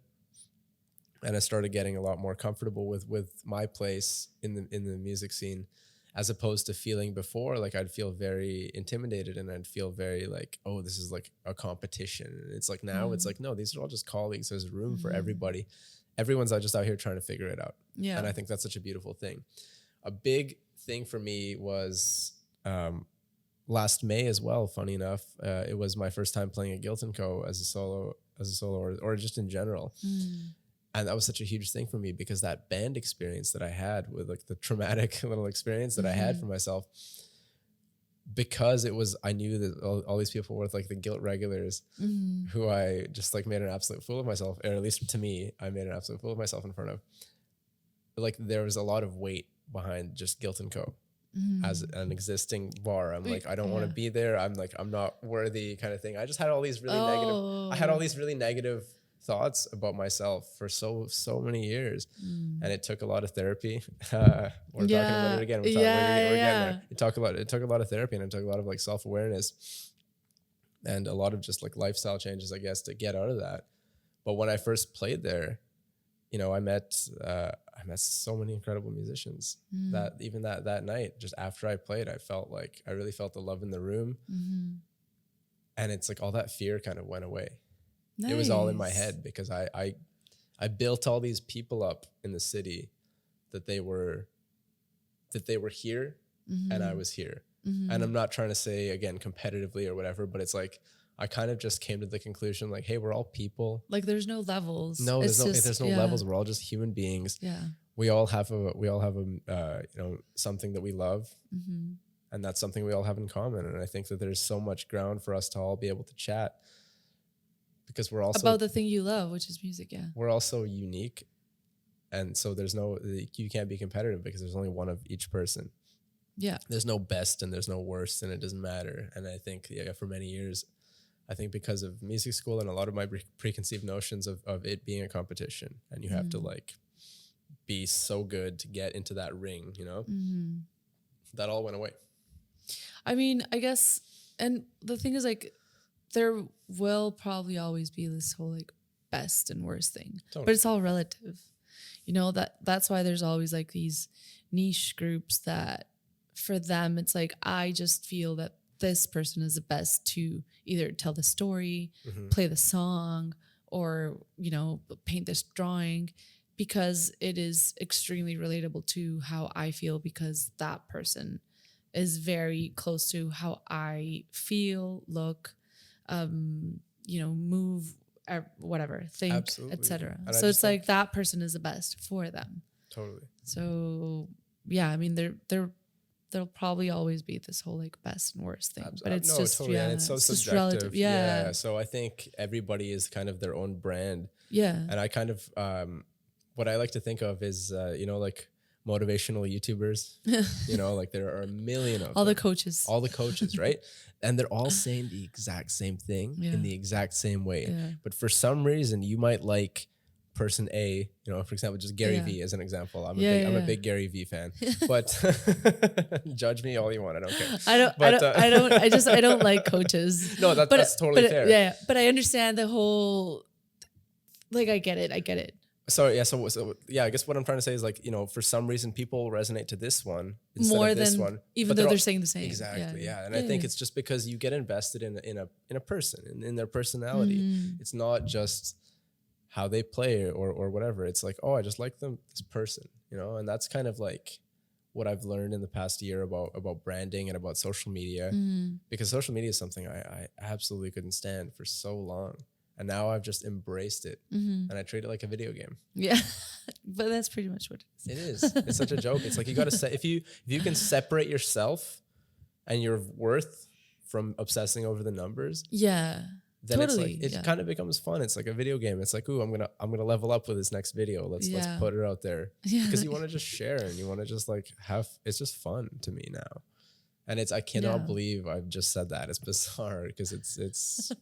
And I started getting a lot more comfortable with my place in the music scene, as opposed to feeling before like I'd feel very intimidated and I'd feel very like, oh, this is like a competition. And it's like now it's like, no, these are all just colleagues. There's room for everybody. Everyone's just out here trying to figure it out. Yeah. And I think that's such a beautiful thing. A big thing for me was last May as well. Funny enough, it was my first time playing at Guilt & Co. as a solo or just in general. And that was such a huge thing for me because that band experience that I had with like the traumatic little experience that I had for myself, because I knew that all these people were like the Guilt regulars who I just like made an absolute fool of myself, or at least to me, I made an absolute fool of myself in front of. Like there was a lot of weight behind just Guilt & Co. As an existing bar. I'm like, I don't want to be there. I'm like, I'm not worthy kind of thing. I just had all these really negative thoughts about myself for so many years, and it took a lot of therapy. We're talking about it again. We're getting there. It took a lot of therapy, and it took a lot of like self-awareness and a lot of just like lifestyle changes, I guess, to get out of that. But when I first played there, you know, I met so many incredible musicians that even that night, just after I played, I really felt the love in the room, and it's like all that fear kind of went away. Nice. It was all in my head because I built all these people up in the city that they were here and I was here. And I'm not trying to say again competitively or whatever, but it's like I kind of just came to the conclusion like, hey, we're all people. Like there's no levels. No, there's no levels. We're all just human beings. Yeah. We all have a something that we love. And that's something we all have in common. And I think that there's so much ground for us to all be able to chat. Because we're also about the thing you love, which is music. Yeah, we're also unique, and so you can't be competitive because there's only one of each person. Yeah, there's no best and there's no worst, and it doesn't matter. And I think for many years, I think because of music school and a lot of my preconceived notions of it being a competition, and you have to like be so good to get into that ring, you know, that all went away. I mean, I guess, and the thing is like, there will probably always be this whole like best and worst thing, but it's all relative. You know, that's why there's always like these niche groups that for them, it's like, I just feel that this person is the best to either tell the story, play the song, or, you know, paint this drawing, because it is extremely relatable to how I feel, because that person is very close to how I feel, look, you know, move, whatever, think, etc. So it's like that person is the best for them. Totally. So yeah, I mean, there'll probably always be this whole like best and worst thing, but it's just totally. And it's so subjective. Relative. Yeah. So I think everybody is kind of their own brand. Yeah. And I kind of what I like to think of is you know, like motivational YouTubers. You know, like there are a million of all them. All the coaches, right? And they're all saying the exact same thing in the exact same way. Yeah. But for some reason, you might like person A, you know, for example, just Gary V as an example. I'm a big Gary V fan, but judge me all you want. I don't care. I don't like coaches. No, that's totally fair. Yeah. But I understand the whole, Like, I get it. So I guess what I'm trying to say is like, for some reason people resonate to this one instead More of this than one, even though they're saying the same. Exactly. Yeah. And I think it's just because you get invested in a person, in their personality. It's not just how they play or whatever. It's like, oh, I just like this person, and that's kind of like what I've learned in the past year about branding and about social media, because social media is something I absolutely couldn't stand for so long. And now I've just embraced it, and I treat it like a video game. Yeah, but that's pretty much what it is. It's such a joke. It's like you got to if you can separate yourself and your worth from obsessing over the numbers. Yeah, then totally. It's like it kind of becomes fun. It's like a video game. It's like, ooh, I'm gonna level up with this next video. Let's put it out there, because you want to just share and you want to just like have. It's just fun to me now. And I cannot believe I've just said that. It's bizarre because it's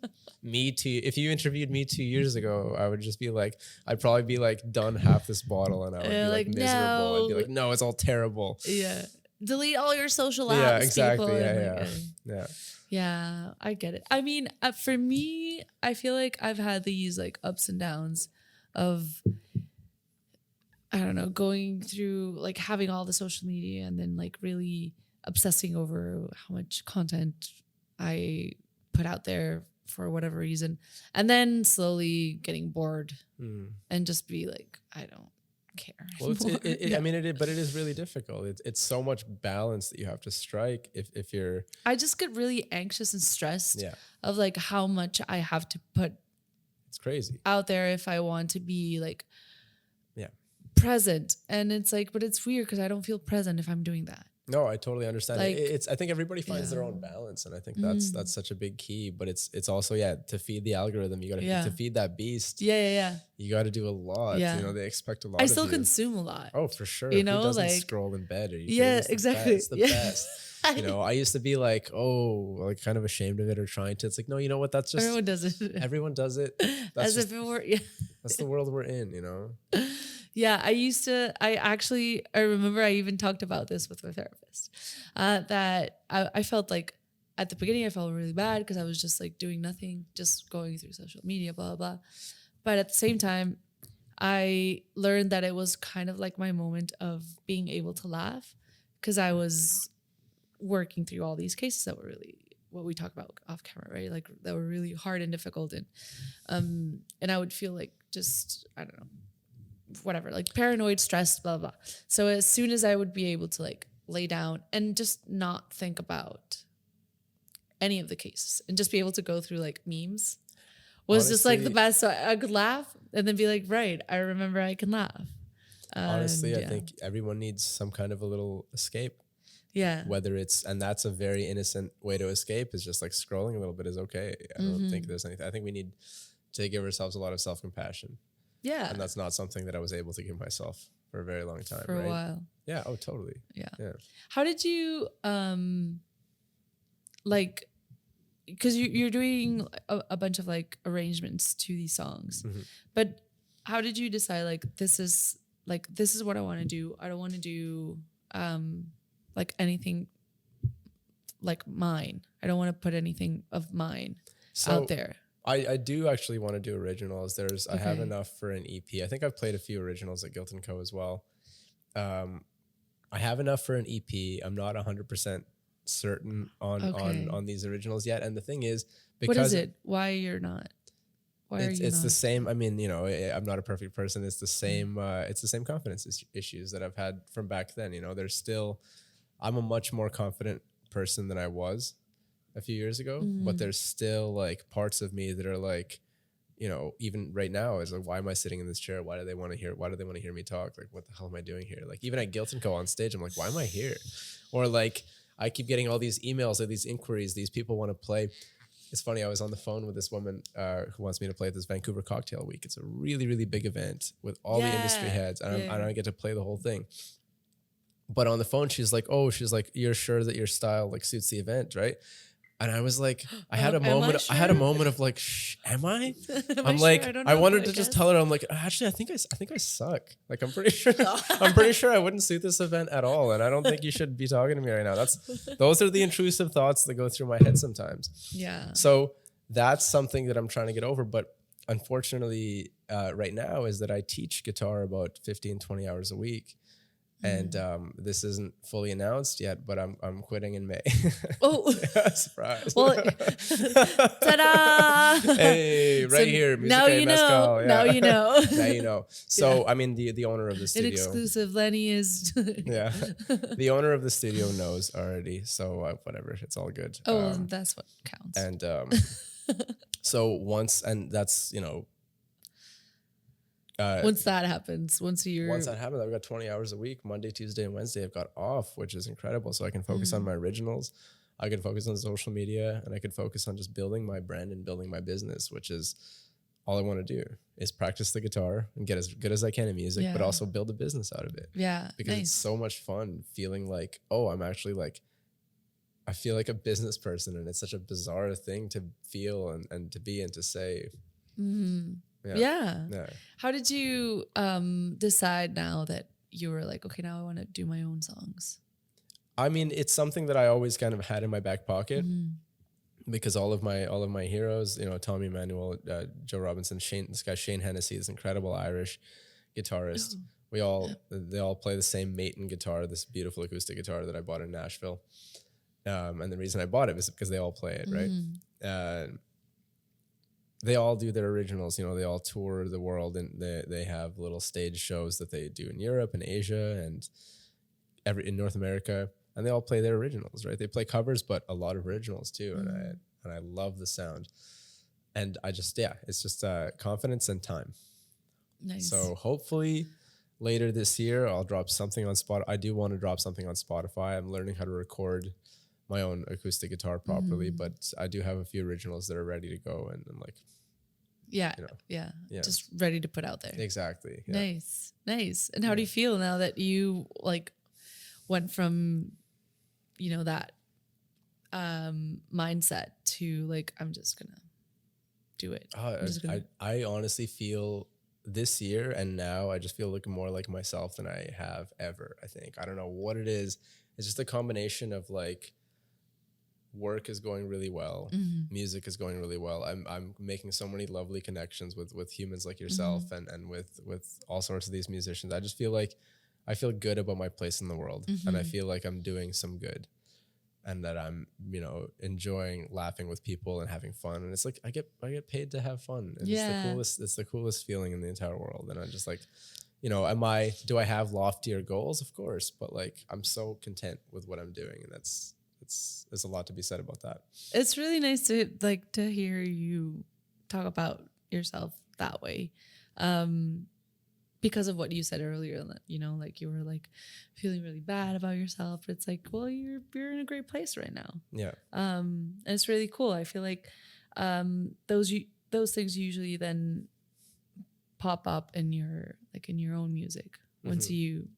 me too. If you interviewed me 2 years ago, I would just be like, I'd probably be like done half this bottle and I would be like miserable. No. I'd be like, no, it's all terrible. Yeah. Delete all your social apps. Yeah, exactly. People. Yeah, I get it. I mean, for me, I feel like I've had these like ups and downs of, I don't know, going through like having all the social media and then like really obsessing over how much content I put out there for whatever reason, and then slowly getting bored and just be like, I don't care. Well, I mean, but it is really difficult. It's so much balance that you have to strike if you're. I just get really anxious and stressed of like how much I have to put. It's crazy out there if I want to be like present, and it's like, but it's weird because I don't feel present if I'm doing that. No, I totally understand. Like, I think everybody finds their own balance, and I think that's such a big key. But it's also to feed the algorithm, you got to feed that beast. Yeah. You got to do a lot. Yeah. They expect a lot. I still consume a lot. Oh, for sure. Who doesn't like scroll in bed? Exactly. It's the best. I used to be like, like kind of ashamed of it or trying to. It's like, no, you know what? That's just everyone does it. Everyone does it. That's as if it were. That's the world we're in. Yeah, I remember I even talked about this with my therapist, that I felt like at the beginning I felt really bad because I was just like doing nothing, just going through social media, blah, blah, blah. But at the same time, I learned that it was kind of like my moment of being able to laugh because I was working through all these cases that were really what we talk about off camera, right? Like that were really hard and difficult. And I would feel like just, I don't know, whatever, like paranoid, stressed, blah, blah. So as soon as I would be able to like lay down and just not think about any of the cases and just be able to go through like memes was honestly, just like the best. So I could laugh and then be like, right, I remember I can laugh. Honestly, I think everyone needs some kind of a little escape. Yeah. Whether and that's a very innocent way to escape is just like scrolling a little bit is okay. I don't think there's anything. I think we need to give ourselves a lot of self-compassion. Yeah. And that's not something that I was able to give myself for a very long time. For a while. Yeah. Oh, totally. Yeah. How did you, like, because you're doing a bunch of like arrangements to these songs, but how did you decide this is what I want to do? I don't want to do, like anything like mine. I don't want to put anything of mine out there. I do actually want to do originals. I have enough for an EP. I think I've played a few originals at Guilt & Co. as well. I have enough for an EP. I'm not 100% certain on these originals yet. And the thing is, because what is it? Why you're not? Why are you it's not? the same. I mean, I'm not a perfect person. It's the same. It's the same confidence issues that I've had from back then. There's still. I'm a much more confident person than I was a few years ago, but there's still like parts of me that are like, even right now is like, why am I sitting in this chair? Why do they want to hear me talk? Like, what the hell am I doing here? Like, even at Guilt & Co. on stage, I'm like, why am I here? Or like, I keep getting all these emails or these inquiries. These people want to play. It's funny. I was on the phone with this woman who wants me to play at this Vancouver Cocktail Week. It's a really, really big event with all the industry heads, and I get to play the whole thing. But on the phone, she's like, you're sure that your style like suits the event, right? And I was like, I had a moment of like, am I? I'm like, I wanted to just tell her, I'm like, actually, I think I suck. Like, I'm pretty sure I wouldn't suit this event at all. And I don't think you should be talking to me right now. Those are the intrusive thoughts that go through my head sometimes. Yeah. So that's something that I'm trying to get over. But unfortunately, right now is that I teach guitar about 15, 20 hours a week. And this isn't fully announced yet, but I'm quitting in May. Oh, Yeah, surprise! well, ta-da! Hey, right So here, now music you mezcal. know. Yeah. Now you know. Now you know. So Yeah. I mean, the owner of the An studio, exclusive. Lenny is. yeah, the owner of the studio knows already. So whatever, it's all good. Oh, well, that's what counts. And so once, and that's Once that happens, once that happens, I've got 20 hours a week, Monday, Tuesday, and Wednesday. I've got off, which is incredible. So I can focus on my originals. I can focus on social media, and I could focus on just building my brand and building my business, which is all I want to do is practice the guitar and get as good as I can in music, but also build a business out of it. Yeah. Because it's so much fun feeling like, oh, I'm actually like, I feel like a business person, and it's such a bizarre thing to feel and to be and to say. Yeah. How did you decide now that you were like, okay, now I want to do my own songs? I mean, it's something that I always kind of had in my back pocket because all of my heroes, Tommy Emmanuel, Joe Robinson, this guy Shane Hennessy, this incredible Irish guitarist. They all play the same Maton guitar, this beautiful acoustic guitar that I bought in Nashville. And the reason I bought it was because they all play it, right? They all do their originals, they all tour the world, and they have little stage shows that they do in Europe and Asia and in North America, and they all play their originals, right? They play covers, but a lot of originals too. And I love the sound, and it's just confidence and time. Nice. So hopefully later this year, I'll drop something on Spotify. I do want to drop something on Spotify. I'm learning how to record my own acoustic guitar properly, but I do have a few originals that are ready to go, and I'm like, just ready to put out there. Exactly. Yeah. Nice. And how do you feel now that you like went from, that mindset to like, I'm just gonna do it? I honestly feel this year and now I just feel like more like myself than I have ever. I think I don't know what it is. It's just a combination of like, work is going really well. Music is going really well. I'm making so many lovely connections with humans like yourself and with all sorts of these musicians. I just feel like I feel good about my place in the world, and I feel like I'm doing some good, and that I'm enjoying laughing with people and having fun. And it's like I get paid to have fun. And it's the coolest feeling in the entire world. And I'm just like, do I have loftier goals? Of course, but like I'm so content with what I'm doing, and there's a lot to be said about that. It's really nice to hear you talk about yourself that way, because of what you said earlier. Like you were like feeling really bad about yourself. It's like, well, you're in a great place right now. Yeah. And it's really cool. I feel like those things usually then pop up in your own music once you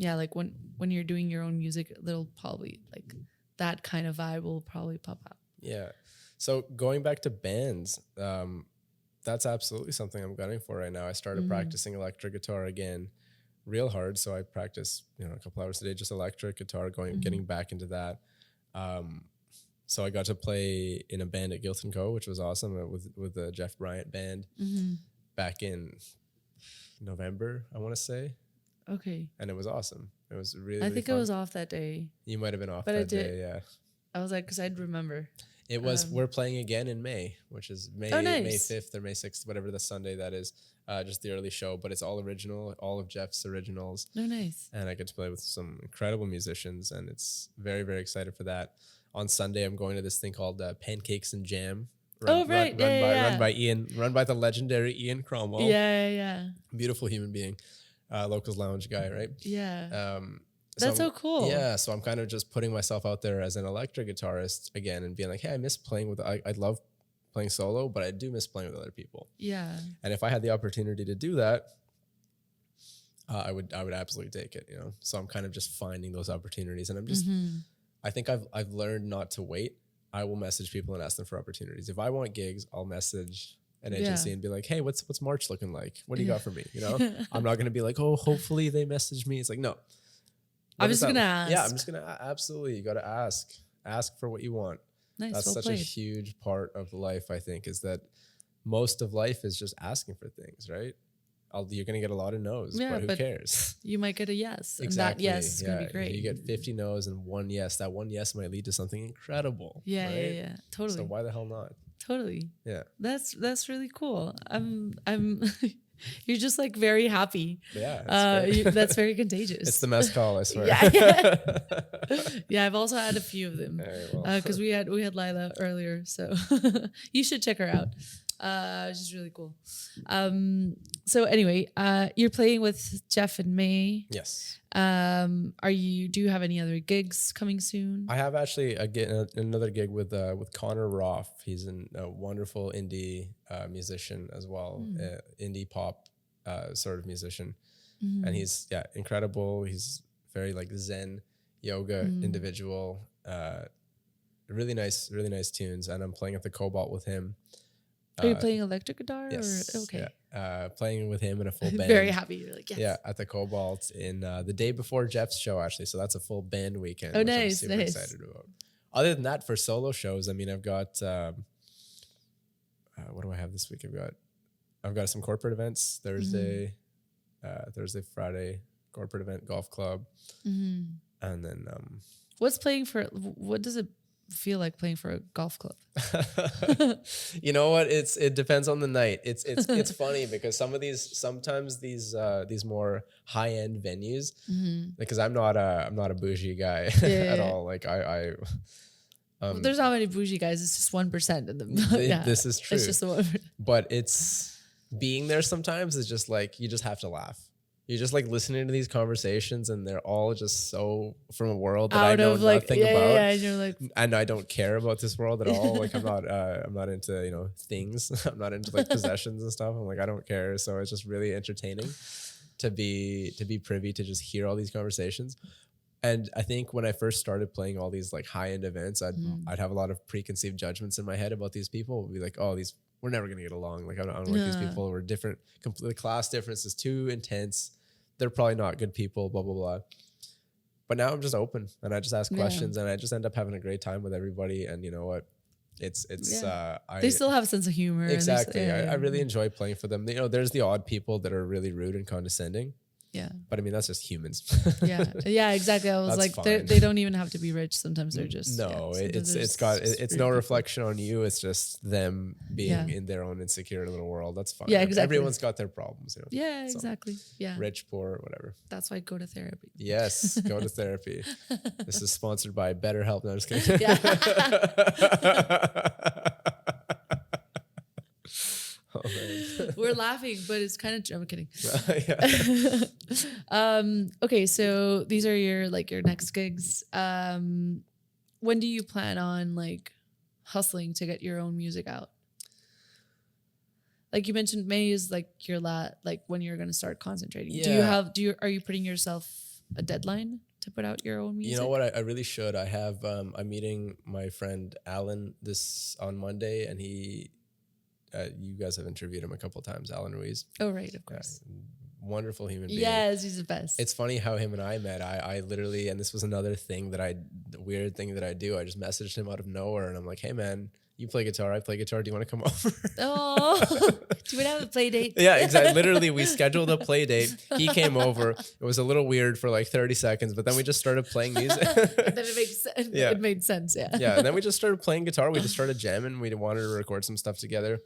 like when you're doing your own music, it'll probably like that kind of vibe will probably pop up. Yeah. So going back to bands, that's absolutely something I'm gunning for right now. I started practicing electric guitar again real hard. So I practice, a couple hours a day, just electric guitar, getting back into that. So I got to play in a band at Guilt & Co., which was awesome, with the Jeff Bryant band back in November, I want to say. Okay. And it was awesome. It was really, I think fun. I was off that day. You might have been off that day, yeah. I was like, because I'd remember. It was, we're playing again in May, which is May 5th or May 6th, whatever the Sunday that is, just the early show. But it's all original, all of Jeff's originals. Oh, nice. And I get to play with some incredible musicians, and it's very, very excited for that. On Sunday, I'm going to this thing called Pancakes and Jam. Run by the legendary Ian Cromwell. Yeah. Beautiful human being. Locals Lounge guy, right? Yeah. That's so cool. Yeah. So I'm kind of just putting myself out there as an electric guitarist again and being like, hey, I miss playing with, I love playing solo, but I do miss playing with other people. Yeah. And if I had the opportunity to do that, I would absolutely take it, So I'm kind of just finding those opportunities, and I'm just, I think I've learned not to wait. I will message people and ask them for opportunities. If I want gigs, I'll message an agency and be like, hey, what's March looking like? What do you got for me? I'm not going to be like, oh, hopefully they message me. It's like, no. I'm just going to ask. Yeah, I'm just going to, absolutely. You got to ask for what you want. Nice. That's such a huge part of life, I think, is that most of life is just asking for things, right? You're going to get a lot of no's, Yeah, but who but cares? you might get a yes. Exactly. And that yes is going to be great. If you get 50 no's and one yes, that one yes might lead to something incredible. Yeah, right? yeah. Totally. So why the hell not? Totally. Yeah. That's really cool. I'm you're just like very happy. Yeah. That's very contagious. It's the mezcal, I swear. Yeah, I've also had a few of them. Because we had Lila earlier, so you should check her out. She's really cool. So anyway, you're playing with Jeff and May. Yes. Do you have any other gigs coming soon? I have actually another gig with Connor Roth. He's a wonderful indie musician as well, indie pop sort of musician, and he's incredible. He's very like Zen yoga individual. Really nice tunes, and I'm playing at the Cobalt with him. Are you playing electric guitar? Yes. Or? Okay. Yeah. Playing with him in a full band. Very happy. You're like, yes. Yeah, at the Cobalt in the day before Jeff's show, actually. So that's a full band weekend. Oh, which nice. I'm super excited about. Other than that, for solo shows, I mean, I've got what do I have this week? I've got some corporate events Thursday, Friday, corporate event, golf club, and then what does it feel like playing for a golf club? You know what? It depends on the night. It's funny because sometimes these more high end venues, because I'm not a bougie guy at all. Like there's not many bougie guys. It's just 1% in them. This is true. It's just the 1%. But it's being there sometimes is just like you just have to laugh. You're just like listening to these conversations and they're all just so from a world that I know nothing about. Yeah, and you're like, and I don't care about this world at all. Like I'm not into, things. I'm not into like possessions and stuff. I'm like, I don't care. So it's just really entertaining to be privy to just hear all these conversations. And I think when I first started playing all these like high end events, I'd have a lot of preconceived judgments in my head about these people. I'd be like, oh, we're never gonna get along. Like I don't like these people. We're different. The class difference is too intense. They're probably not good people, blah, blah, blah. But now I'm just open and I just ask questions and I just end up having a great time with everybody. And you know what? They still have a sense of humor. Exactly. I really enjoy playing for them. There's the odd people that are really rude and condescending. Yeah. But I mean, that's just humans. Yeah, exactly. I was like, they don't even have to be rich. Sometimes they're just. No, it's no reflection on you. It's just them being in their own insecure little world. That's fine. Yeah, exactly. Everyone's got their problems. Yeah, exactly. Yeah. Rich, poor, whatever. That's why I go to therapy. Yes, go to therapy. This is sponsored by BetterHelp. No, I'm just kidding. Yeah. We're laughing, but it's kind of. I'm kidding. Okay, so these are your next gigs. When do you plan on like hustling to get your own music out? Like you mentioned, May is like your when you're going to start concentrating. Yeah. Are you putting yourself a deadline to put out your own music? You know what? I really should. I have. I'm meeting my friend Alan on Monday, and he. You guys have interviewed him a couple of times, Alan Ruiz. Oh, right, of course. Wonderful human being. Yes, he's the best. It's funny how him and I met. I literally, and this was another thing the weird thing that I do. I just messaged him out of nowhere, and I'm like, "Hey, man, you play guitar. I play guitar. Do you want to come over?" Oh, do you want to have a play date? Yeah, exactly. Literally, we scheduled a play date. He came over. It was a little weird for like 30 seconds, but then we just started playing music. And then it makes sense. Yeah. It made sense. Yeah. Yeah, and then we just started playing guitar. We just started jamming. We wanted to record some stuff together.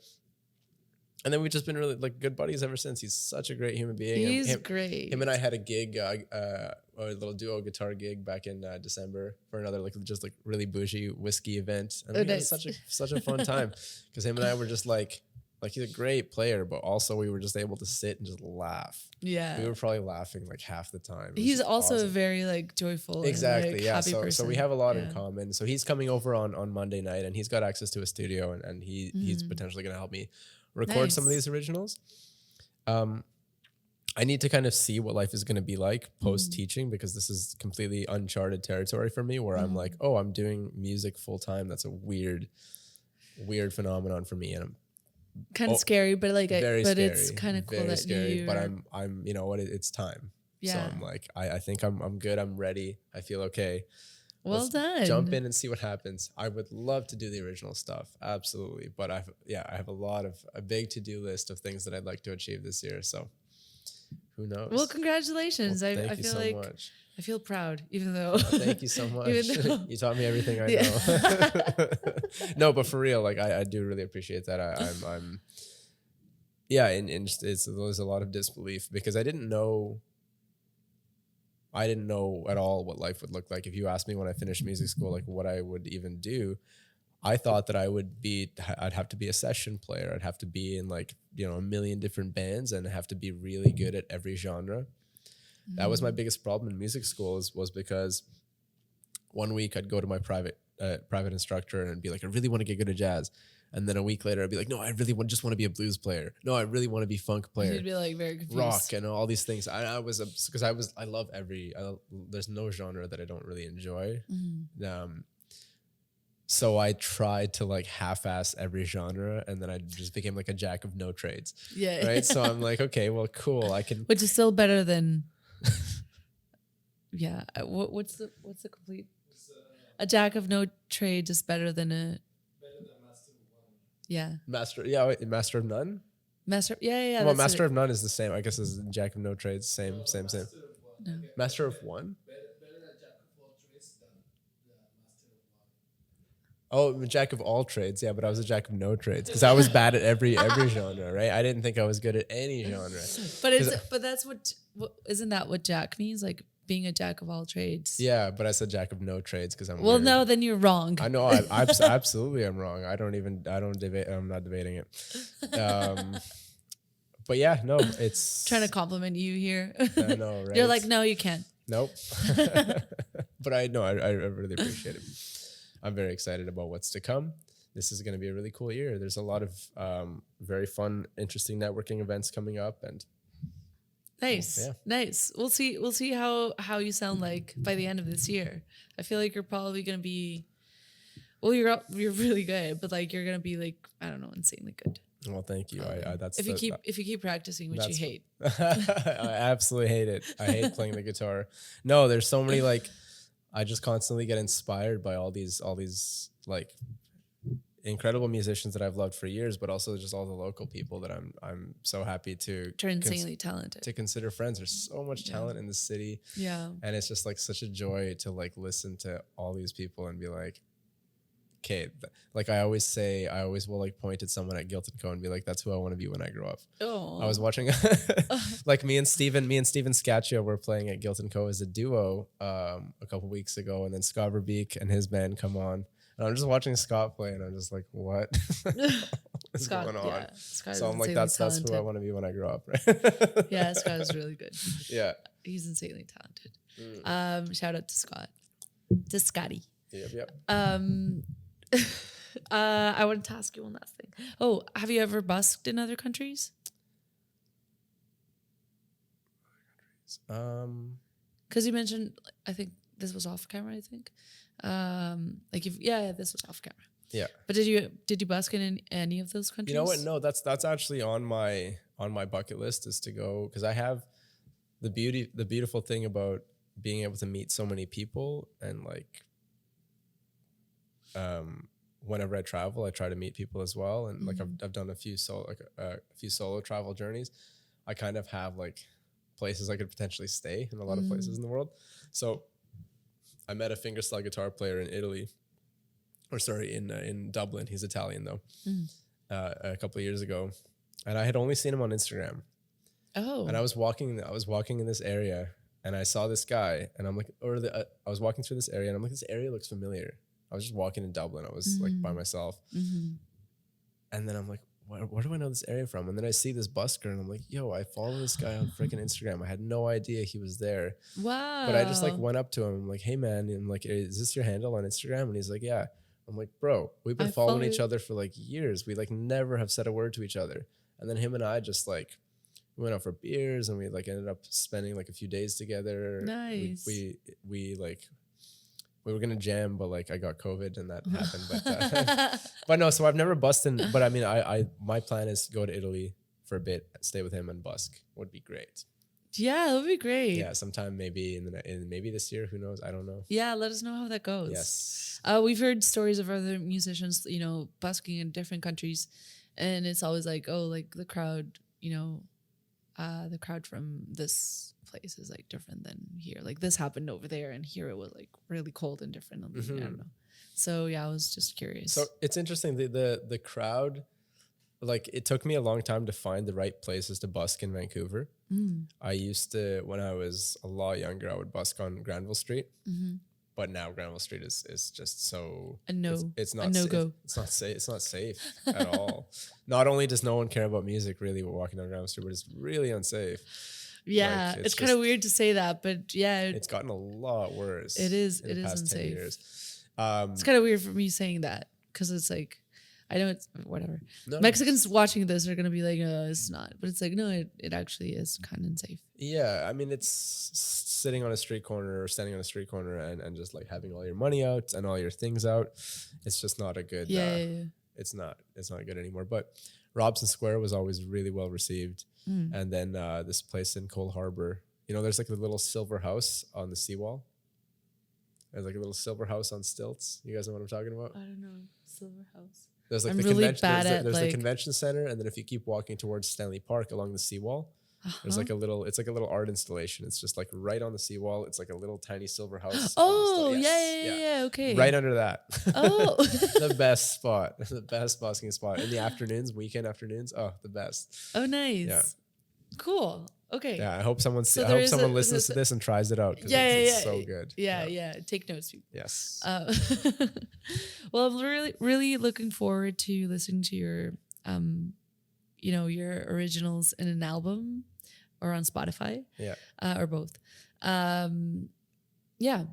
And then we've just been really like good buddies ever since. He's such a great human being. He's great. Him and I had a gig, a little duo guitar gig back in December for another just really bougie whiskey event. And it was such a fun time because him and I were just like he's a great player, but also we were just able to sit and just laugh. Yeah, we were probably laughing like half the time. He's also awesome. A very like joyful, exactly. And, yeah, happy person. So we have a lot in common. So he's coming over on Monday night, and he's got access to a studio, and he's potentially going to help me record some of these originals. I need to kind of see what life is going to be like post teaching, because this is completely uncharted territory for me where I'm like, oh, I'm doing music full time. That's a weird phenomenon for me. And I'm kind of scary, but scary, it's kind of cool that scary, but I'm, you know what, it's time. Yeah. So I'm like, I think I'm good. I'm ready. I feel okay. Well Let's done. jump in and see what happens. I would love to do the original stuff, absolutely. But I have a big to-do list of things that I'd like to achieve this year. So who knows? Well, congratulations. Well, thank I you feel so like much. I feel proud, even though. Thank you so much. Even though, You taught me everything I Yeah. know. No, but for real, like I do really appreciate that. I'm yeah, and just there's a lot of disbelief because I didn't know at all what life would look like. If you asked me when I finished music school, like what I would even do, I thought that I'd have to be a session player. I'd have to be in like, a million different bands and have to be really good at every genre. That was my biggest problem in music school was because one week I'd go to my private instructor and be like, I really want to get good at jazz. And then a week later I'd be like, no, I really just want to be a blues player. No, I really want to be funk player. You'd be like very confused. Rock and all these things. I love there's no genre that I don't really enjoy. So I tried to like half-ass every genre, and then I just became like a jack of no trades. Yeah. Right. So I'm like, okay, well, cool. I can. Which is still better than. Yeah. What's the complete? A jack of no trades is better than a. Yeah. Master of none. Master. Yeah. Well, master of none is the same, I guess, as jack of no trades. Same. No. Master of one. Oh, jack of all trades. Yeah, but I was a jack of no trades because I was bad at every genre, right? I didn't think I was good at any genre. But that's what isn't that what jack means? Like being a jack of all trades. Yeah, but I said jack of no trades because I'm well, weird. no, then you're wrong. I know. I absolutely am wrong. I don't debate. I'm not debating it. But yeah, no, it's trying to compliment you here. I know, right? You're like, no, you can't. Nope. But I know. I really appreciate it. I'm very excited about what's to come. This is going to be a really cool year. There's a lot of very fun, interesting networking events coming up, and nice. We'll see how you sound like by the end of this year. I feel like you're probably going to be, well, you're really good, but like you're going to be like, I don't know, insanely good. Well, thank you. If you keep practicing, which you hate. I absolutely hate it. I hate playing the guitar. No, there's so many like. I just constantly get inspired by all these like incredible musicians that I've loved for years, but also just all the local people that I'm so happy to turn insanely talented to consider friends. There's so much talent in the city. Yeah. And it's just like such a joy to like listen to all these people and be like, okay, like I always will like point at someone at Guilt & Co and be like, that's who I want to be when I grow up. Oh. I was watching like me and Steven Scaccia were playing at Guilt & Co as a duo a couple weeks ago, and then Scott Verbeek and his band come on. And I'm just watching Scott play and I'm just like, what is going on? Yeah, Scott so I'm like, that's who I want to be when I grow up. Right? Yeah, Scott is really good. Yeah. He's insanely talented. Shout out to Scott. To Scotty. Yep. I wanted to ask you one last thing. Oh, have you ever busked in other countries? Because you mentioned, I think this was off camera. I think, this was off camera. Yeah. But did you busk in any of those countries? You know what? No, that's actually on my bucket list is to go, because I have the beautiful thing about being able to meet so many people and like. Whenever I travel, I try to meet people as well, and like I've done a few solo travel journeys. I kind of have like places I could potentially stay in a lot of places in the world. So I met a fingerstyle guitar player in Italy, in Dublin. He's Italian though. A couple of years ago, and I had only seen him on Instagram. Oh. And I was walking in this area, and I saw this guy, and I'm like, I was walking through this area, and I'm like, this area looks familiar. I was just walking in Dublin. I was like by myself. And then I'm like, where do I know this area from? And then I see this busker and I'm like, yo, I follow this guy on freaking Instagram. I had no idea he was there. Wow. But I just like went up to him. I'm like, hey man. And I'm like, is this your handle on Instagram? And he's like, yeah. I'm like, bro, we've been following each other for like years. We like never have said a word to each other. And then him and I just like, we went out for beers and we like ended up spending like a few days together. Nice. We were gonna jam, but like I got COVID and that happened. But no, so I've never busted. But I mean, my plan is to go to Italy for a bit, stay with him, and busk would be great. Yeah, that would be great. Yeah, sometime maybe in maybe this year. Who knows? I don't know. Yeah, let us know how that goes. Yes. We've heard stories of other musicians, busking in different countries, and it's always like, oh, like the crowd, the crowd from this place is like different than here. Like this happened over there, and here it was like really cold and different. I don't know. So yeah, I was just curious. So it's interesting. The crowd, like it took me a long time to find the right places to busk in Vancouver. I used to, when I was a lot younger, I would busk on Granville Street. But now Granville Street is just so it's not no-go. It's not safe. It's not safe at all. Not only does no one care about music really walking down Granville Street, but it's really unsafe. Yeah, Like, it's kind of weird to say that, but yeah, it's gotten a lot worse. It is. In It the is past 10 unsafe. years. It's kind of weird for me saying that because it's like, I know it's whatever. No, Mexicans watching this are gonna be like, it's not, but it's like, no, it actually is kind of unsafe. Yeah, I mean, it's sitting on a street corner or standing on a street corner and just like having all your money out and all your things out. It's just not a good. Yeah. It's not good anymore. But Robson Square was always really well received, and then this place in Cole Harbor. There's like a little silver house on the seawall. There's like a little silver house on stilts. You guys know what I'm talking about? I don't know. Silver House. There's like I'm the really convention. bad at There's like the convention center, and then if you keep walking towards Stanley Park along the seawall, there's like a little. It's like a little art installation. It's just like right on the seawall. It's like a little tiny silver house. Oh, Yes, yeah. Okay. Right under that. Oh, The best spot. The best busking spot in the afternoons, weekend afternoons. Oh, the best. oh, nice. Yeah. Cool. Okay. Yeah, I hope someone So someone listens to this and tries it out. 'Cause it's so good. Yeah. Take notes, people. Yes. Well, I'm really, really looking forward to listening to your, your originals in an album or on Spotify. Yeah. Or both. Yeah.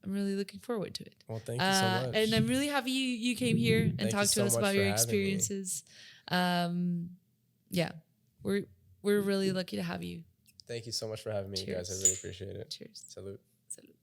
I'm really looking forward to it. Well, thank you so much. And I'm really happy you came here and Thank you talked to so us much about for your having me. experiences. Yeah, we're really lucky to have you. Thank you so much for having me, guys. I Cheers. really appreciate it. Cheers. Salute. Salute.